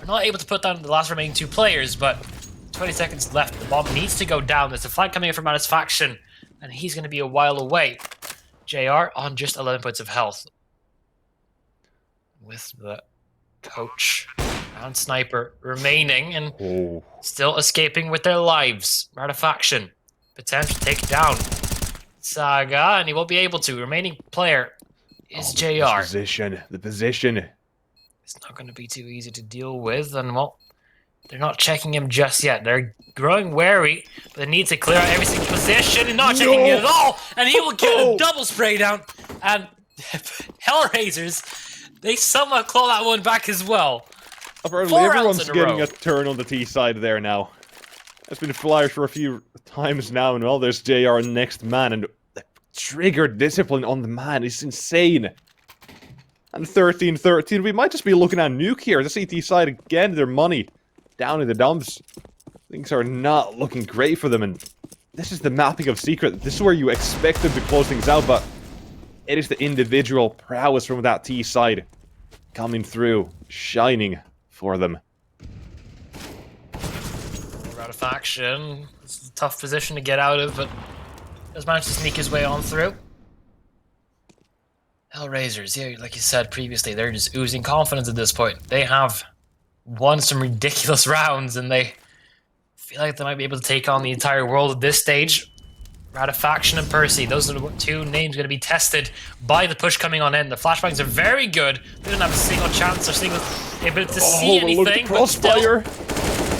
are not able to put down the last remaining 2 players, but 20 seconds left. The bomb needs to go down. There's a flank coming in from Faction, and he's going to be a while away. JR on just 11 points of health. With the coach and sniper remaining and still escaping with their lives. Ratifaction, potential take down Saga, and he won't be able to. Remaining player is The JR. position. The position. It's not going to be too easy to deal with, and well, they're not checking him just yet. They're growing wary, but they need to clear out every single position and not checking it at all, and he will get a double spray down, and HellRaisers, they somehow claw that one back as well. Apparently everyone's getting a turn on the T side there now. It's been flyers for a few times now, and well, there's JR next man, and the trigger discipline on the man is insane. And 13-13, we might just be looking at nuke here. The CT side again, their money down in the dumps. Things are not looking great for them, and this is the mapping of Secret. This is where you expect them to close things out, but it is the individual prowess from that T side coming through, shining for them. We're out of faction. This is a tough position to get out of, but has managed to sneak his way on through. HellRaisers, yeah, like you said previously, they're just oozing confidence at this point. They have won some ridiculous rounds, and they feel like they might be able to take on the entire world at this stage. Ratifaction and Percy, those are the two names going to be tested by the push coming on in. The flashbangs are very good. They don't have a single chance or single ability to see anything. Look, the crossfire.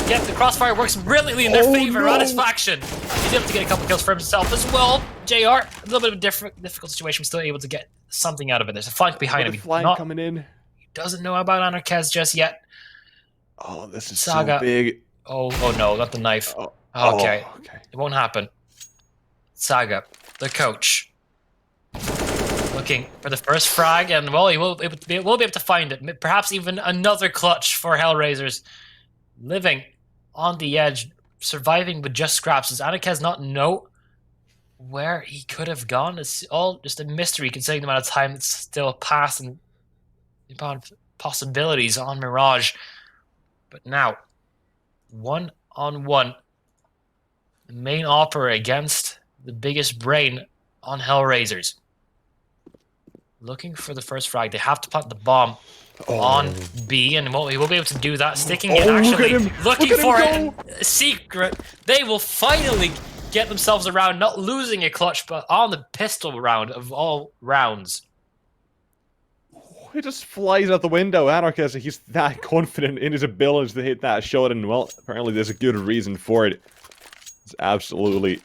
Yep, the crossfire works brilliantly in their favor. Ratifaction, he's able to get a couple kills for himself as well. JR, a little bit of a difficult situation, still able to get something out of it. There's a flank behind him. Flank coming in. He doesn't know about Anarchez just yet. Oh, this is Saga. so big. Oh no, not the knife. Okay. It won't happen. Saga, the coach, looking for the first frag, and well, he will be able to find it. Perhaps even another clutch for HellRaisers. Living on the edge, surviving with just scraps. Does Anarchez not know where he could have gone? It's all just a mystery, considering the amount of time that's still passed and the amount of possibilities on Mirage. But now, one-on-one, the main opera against the biggest brain on HellRaisers. Looking for the first frag. They have to plant the bomb on B, and he will be able to do that. Sticking it, actually. Looking for it. Secret. They will finally get themselves around, not losing a clutch, but on the pistol round of all rounds. He just flies out the window. Anarchist, he's that confident in his abilities to hit that shot, and well, apparently there's a good reason for it. It's absolutely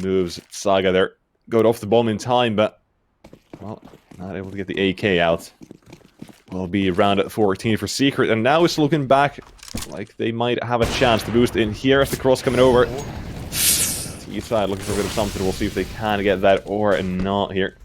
moves Saga there. Got off the bomb in time, but well, not able to get the AK out. Will be around at 14 for Secret, and now it's looking back like they might have a chance to boost in here. As the cross coming over. T-side looking for a bit of something. We'll see if they can get that or not here.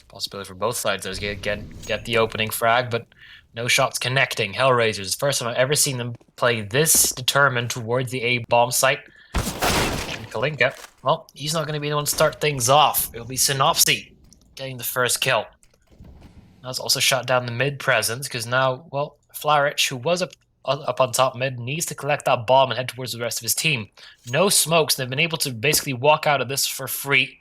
Possibility for both sides. There's get the opening frag, but no shots connecting. HellRaisers, first time I've ever seen them play this determined towards the A bomb site. And Kalinka, well, he's not going to be the one to start things off. It'll be Synopsy getting the first kill. That's also shot down the mid presence, because now, well, Flarich, who was up on top mid, needs to collect that bomb and head towards the rest of his team. No smokes. They've been able to basically walk out of this for free.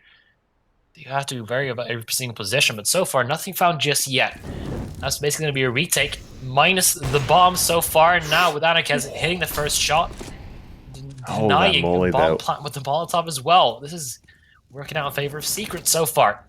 You have to be very about every single position, but so far, nothing found just yet. That's basically going to be a retake, minus the bomb so far. Now, with Anarchez hitting the first shot, denying the bomb plant with the Molotov as well. This is working out in favor of Secret so far.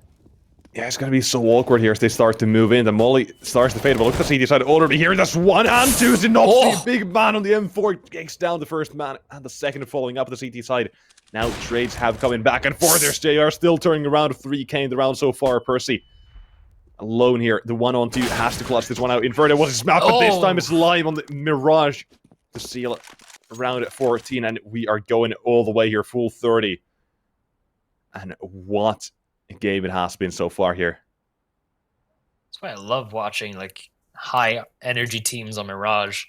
Yeah, it's going to be so awkward here as they start to move in. The molly starts to fade, but look at the CT side already here. That's one and two. Zinopsy, big man on the M4, takes down the first man, and the second following up the CT side. Now trades have coming back and forth. There's JR still turning around. 3K in the round so far. Percy alone here. The 1-on-2 has to clutch this one out. Inverted was his map, but this time it's live on the Mirage to seal it around at 14, and we are going all the way here, full 30. And what a game it has been so far here. That's why I love watching like high energy teams on Mirage.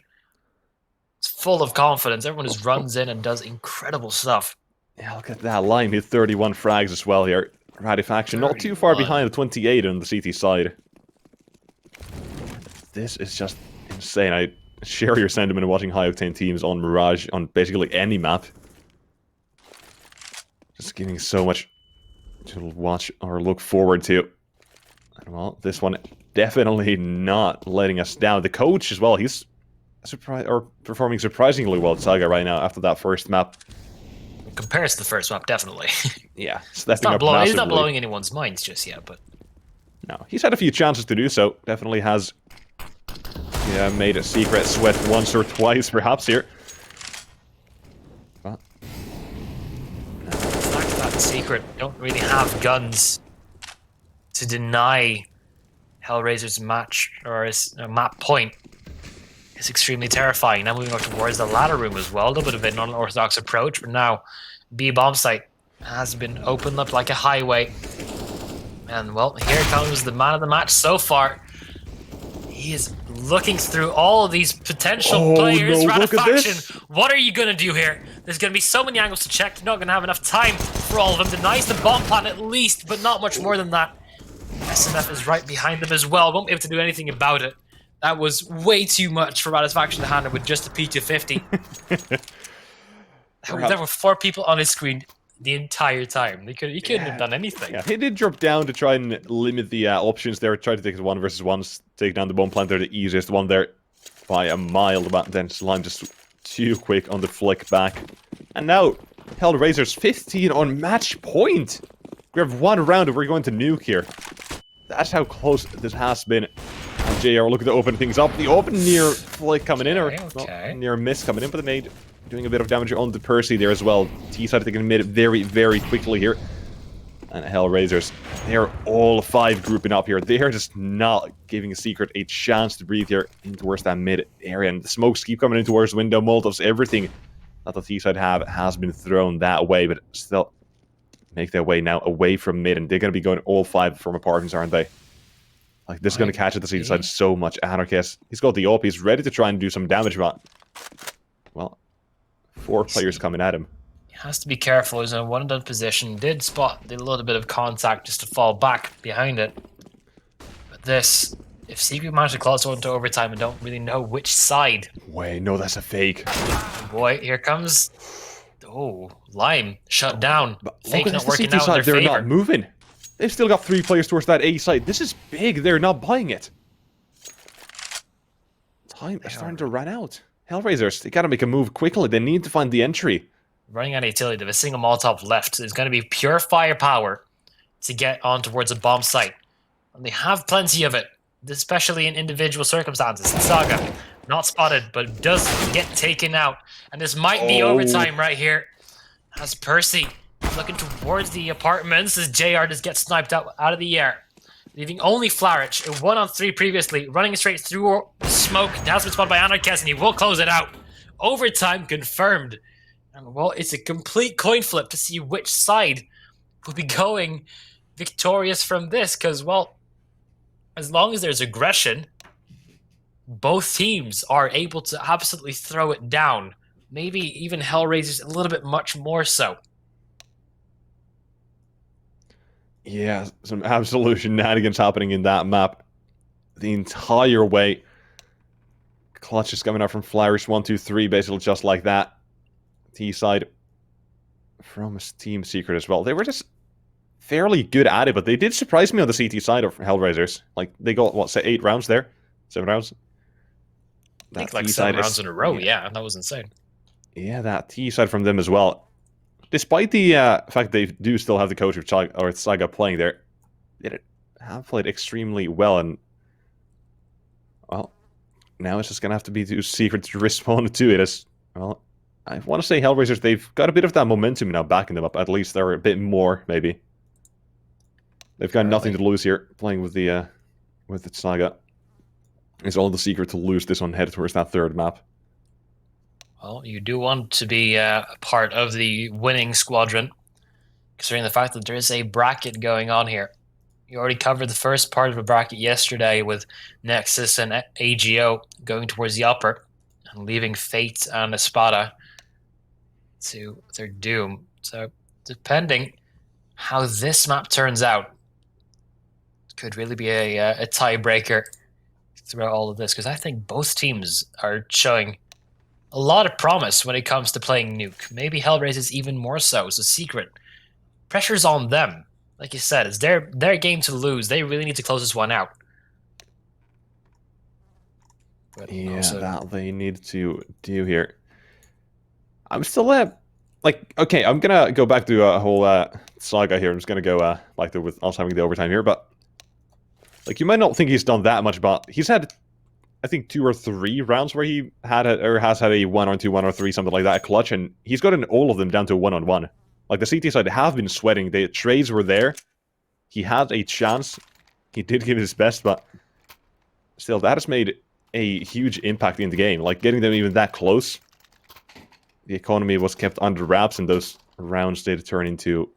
It's full of confidence. Everyone just runs in and does incredible stuff. Yeah, look at that. Lime hit 31 frags as well here. Ratifaction not too far behind the 28 on the CT side. This is just insane. I share your sentiment of watching high-octane teams on Mirage on basically any map. Just getting so much to watch or look forward to. And well, this one definitely not letting us down. The coach as well, he's performing surprisingly well, Saga, right now after that first map. Compares to the first map, definitely. Yeah, stepping up massively. He's not blowing anyone's minds just yet, but No, he's had a few chances to do so. Definitely has made a secret sweat once or twice, perhaps, here. But The fact that Secret don't really have guns to deny HellRaisers match or his map point is extremely terrifying. Now moving on towards the ladder room as well. A little bit of an unorthodox approach, but now B bomb site has been opened up like a highway. And well, here comes the man of the match so far. He is looking through all of these potential players. No, look at this. What are you going to do here? There's going to be so many angles to check. You're not going to have enough time for all of them. Denies the bomb plan at least, but not much more than that. SMF is right behind them as well. Won't be able to do anything about it. That was way too much for Satisfaction to handle with just a P250. There were 4 people on his screen the entire time. He couldn't have done anything. Yeah, he did drop down to try and limit the options there. Try to take the 1 versus 1s, take down the bomb plant. They're the easiest one there by a mile. But then Slime just too quick on the flick back. And now, HellRaisers 15 on match point. We have 1 round and we're going to nuke here. That's how close this has been. And JR looking to open things up. The open near flick coming in, or well, near miss coming in, but the nade doing a bit of damage on the Percy there as well. T-side taking mid very, very quickly here. And HellRaisers, they're all 5 grouping up here. They're just not giving a Secret a chance to breathe here in towards that mid area. And the smokes keep coming in towards the window. Molotovs, everything that the T-side have has been thrown that way, but still make their way now away from mid. And they're going to be going all 5 from apartments, aren't they? Like, this is going to catch at the C-side so much. Anarchist, he's got the AWP. He's ready to try and do some damage, but well, 4 players coming at him. He has to be careful. He's in a 1-and-done position. Did spot a little bit of contact just to fall back behind it. But this, if Secret manage to claw into overtime and don't really know which side. Wait, no, that's a fake. Oh boy, here comes. Oh, Lime shut down. Fake not working out in their They're favor. not moving. They've still got 3 players towards that A side. This is big. They're not buying it. Time is starting to run out. HellRaisers, they gotta make a move quickly. They need to find the entry. Running out of utility, they have a single Molotov left. There's going to be pure firepower to get on towards a bomb site. And they have plenty of it, especially in individual circumstances. Saga, not spotted, but does get taken out. And this might be overtime right here. As Percy looking towards the apartments as JR just gets sniped out of the air. Leaving only Flarich, a 1-on-3 previously, running straight through smoke. Now has been spotted by Anarchist, and he will close it out. Overtime confirmed. And well, it's a complete coin flip to see which side will be going victorious from this. Because, well, as long as there's aggression, both teams are able to absolutely throw it down. Maybe even HellRaisers a little bit much more so. Yeah, some absolute shenanigans happening in that map the entire way. Clutch is coming out from Flourish 1, 2, 3, basically just like that. T-side from a Team Secret as well. They were just fairly good at it, but they did surprise me on the CT side of HellRaisers. Like, they got, what, say 8 rounds there? 7 rounds? I think like 7 rounds in a row, yeah, that was insane. Yeah, that T-side from them as well. Despite the fact they do still have the coach of Saga playing there, they have played extremely well, and well, now it's just gonna have to be too Secret to respond to it. As well, I want to say HellRaisers, they've got a bit of that momentum now backing them up. At least they're a bit more, maybe. They've got nothing to lose here playing with the Saga. It's all the Secret to lose this one, head towards that 3rd map. Well, you do want to be a part of the winning squadron, considering the fact that there is a bracket going on here. You already covered the first part of the bracket yesterday with Nexus and AGO going towards the upper and leaving Fate and Espada to their doom. So, depending how this map turns out, it could really be a tiebreaker throughout all of this, because I think both teams are showing a lot of promise when it comes to playing Nuke. Maybe HellRaisers even more so. So Secret, pressure's on them. Like you said, it's their game to lose. They really need to close this one out. But yeah, also, that they need to do here. I'm still like, okay, I'm gonna go back to a whole Saga here. I'm just gonna go back to with us having the overtime here, but Like, you might not think he's done that much, but he's had, I think, 2 or 3 rounds where he had or has had a 1-on-2, 1-on-3, something like that, a clutch, and he's gotten all of them down to 1-on-1. Like, the CT side have been sweating. The trades were there. He had a chance. He did give his best, but still, that has made a huge impact in the game. Like, getting them even that close. The economy was kept under wraps, and those rounds did turn into,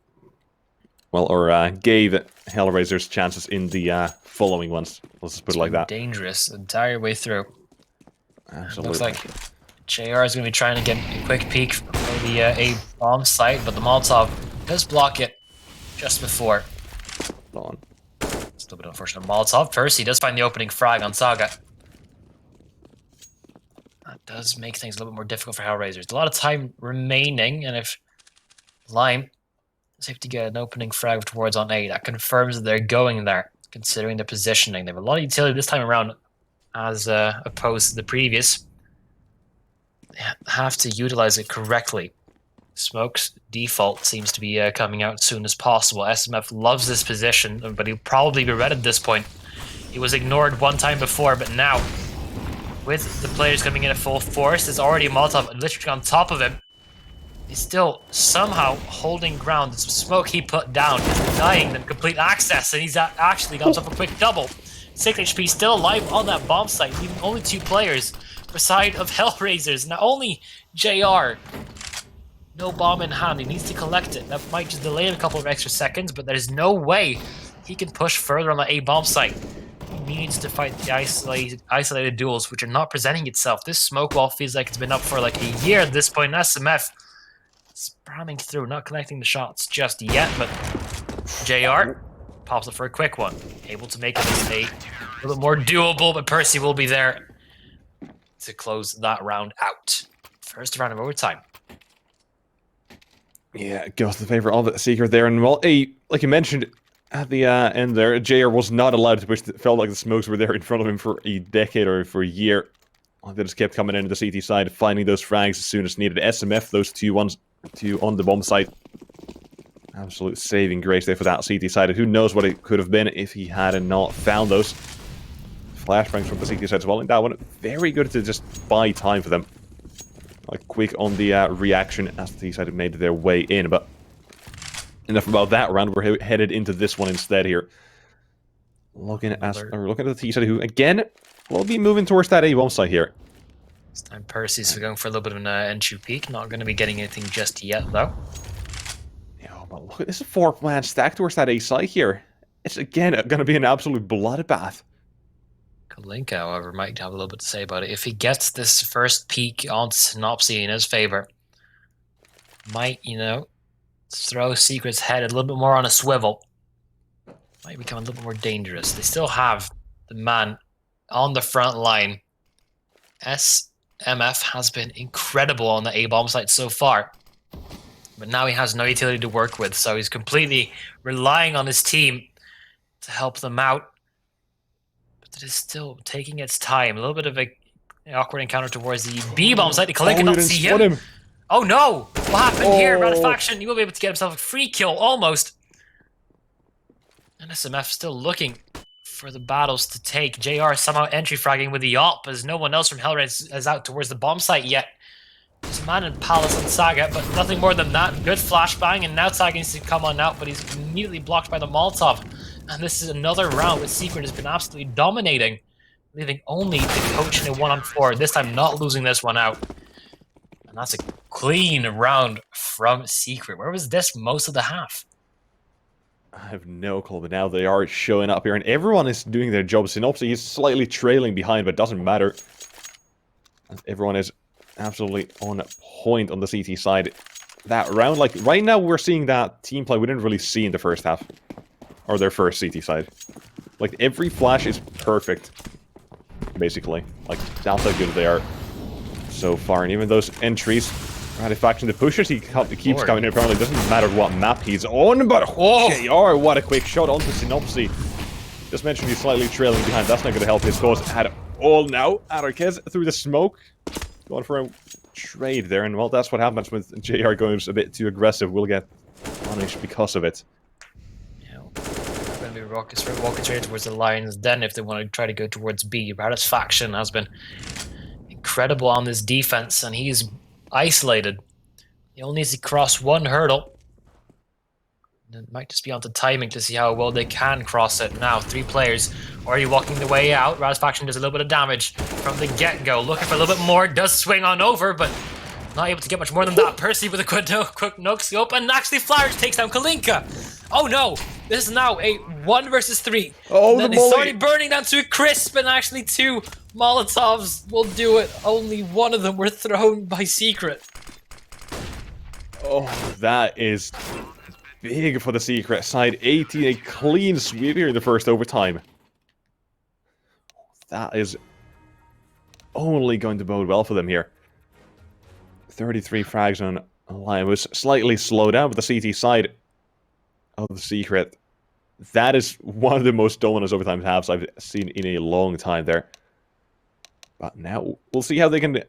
well, or gave HellRaisers chances in the following ones. Let's just put it like that. Dangerous the entire way through. Absolutely. Looks like JR is going to be trying to get a quick peek for the A bomb site, but the Molotov does block it just before. Hold on. It's a little bit unfortunate. Molotov first, he does find the opening frag on Saga. That does make things a little bit more difficult for HellRaisers. A lot of time remaining, and if Lime is able to get an opening frag towards on A, that confirms that they're going there, considering their positioning. They have a lot of utility this time around, as opposed to the previous. They have to utilize it correctly. Smoke's default seems to be coming out as soon as possible. SMF loves this position, but he'll probably be red at this point. He was ignored one time before, but now, with the players coming in at full force, there's already a Molotov literally on top of him. He's still somehow holding ground. The smoke he put down is denying them complete access, and he's actually got himself a quick double. 6 HP still alive on that bomb site, leaving only 2 players per side of HellRaisers. Now only JR. No bomb in hand, he needs to collect it. That might just delay him a couple of extra seconds, but there's no way he can push further on the A bomb site. He needs to fight the isolated duels, which are not presenting itself. This smoke wall feels like it's been up for like a year at this point. SMF spramming through, not connecting the shots just yet, but JR pops up for a quick one. Able to make it a little bit more doable, but Percy will be there to close that round out. First round of overtime. Yeah, goes to the favor of the Seeker there, and well, like you mentioned at the end there, JR was not allowed to push. It felt like the smokes were there in front of him for a decade or for a year. They just kept coming into the CT side, finding those frags as soon as needed. SMF, those two on the bomb site. Absolute saving grace there for that CT side. Who knows what it could have been if he had not found those flashbangs from the CT side as well. And that one, very good to just buy time for them. Like, quick on the reaction as the T side made their way in, but enough about that round. We're headed into this one instead here. Looking at the T side, who again will be moving towards that A bomb site here. This time Percy's going for a little bit of an entry peek. Not going to be getting anything just yet, though. Yeah, but look, this is a 4-man stack towards that A site here. It's again going to be an absolute bloodbath. Kalinka, however, might have a little bit to say about it. If he gets this first peek on Synopsy in his favor, might, throw Secret's head a little bit more on a swivel. Might become a little bit more dangerous. They still have the man on the front line. SMF has been incredible on the A-bomb site so far. But now he has no utility to work with, so he's completely relying on his team to help them out. It is still taking its time. A little bit of an awkward encounter towards the B-bomb site. Kalinka not see him. Oh no! What happened here? Ratifaction, he will be able to get himself a free kill, almost. And SMF still looking for the battles to take. JR somehow entry fragging with the op, as no one else from HellRaisers is out towards the bomb site yet. There's a man in Palace and Saga, but nothing more than that. Good flashbang, and now Saga needs to come on out, but he's immediately blocked by the Molotov. And this is another round where Secret has been absolutely dominating, leaving only the coach in a 1-on-4, this time not losing this one out. And that's a clean round from Secret. Where was this most of the half? I have no clue, but now they are showing up here, and everyone is doing their job. Synopsy is slightly trailing behind, but it doesn't matter. And everyone is absolutely on point on the CT side. That round, like, right now we're seeing that team play we didn't really see in the first half. Or their first CT side. Like, every flash is perfect. Basically. Like, that's how good they are so far. And even those entries, Ratifaction, the pushes he keeps coming in. Apparently, it doesn't matter what map he's on, but JR, what a quick shot onto Synopsy. Just mentioned he's slightly trailing behind. That's not going to help his cause at all now. Arquez through the smoke. Going for a trade there. And, well, that's what happens when JR goes a bit too aggressive. We'll get punished because of it. walking straight towards the Lions. Then if they want to try to go towards B, Raditz faction has been incredible on this defense, and he's isolated. He only needs to cross one hurdle. It might just be onto timing to see how well they can cross it. Now, 3 players already walking the way out. Raditz faction does a little bit of damage from the get-go. Looking for a little bit more. Does swing on over, but not able to get much more than that. Percy with a quick no-scope, and actually Flowers takes down Kalinka. Oh no! This is now a 1 versus 3. Oh, then it's already burning down to a crisp, and actually 2 Molotovs will do it. Only one of them were thrown by Secret. Oh, that is big for the Secret side. 18, a clean sweep here in the first overtime. That is only going to bode well for them here. 33 frags on Lion was slightly slowed down, but the CT side of the Secret, that is one of the most dominant overtime halves I've seen in a long time there. But now we'll see how they can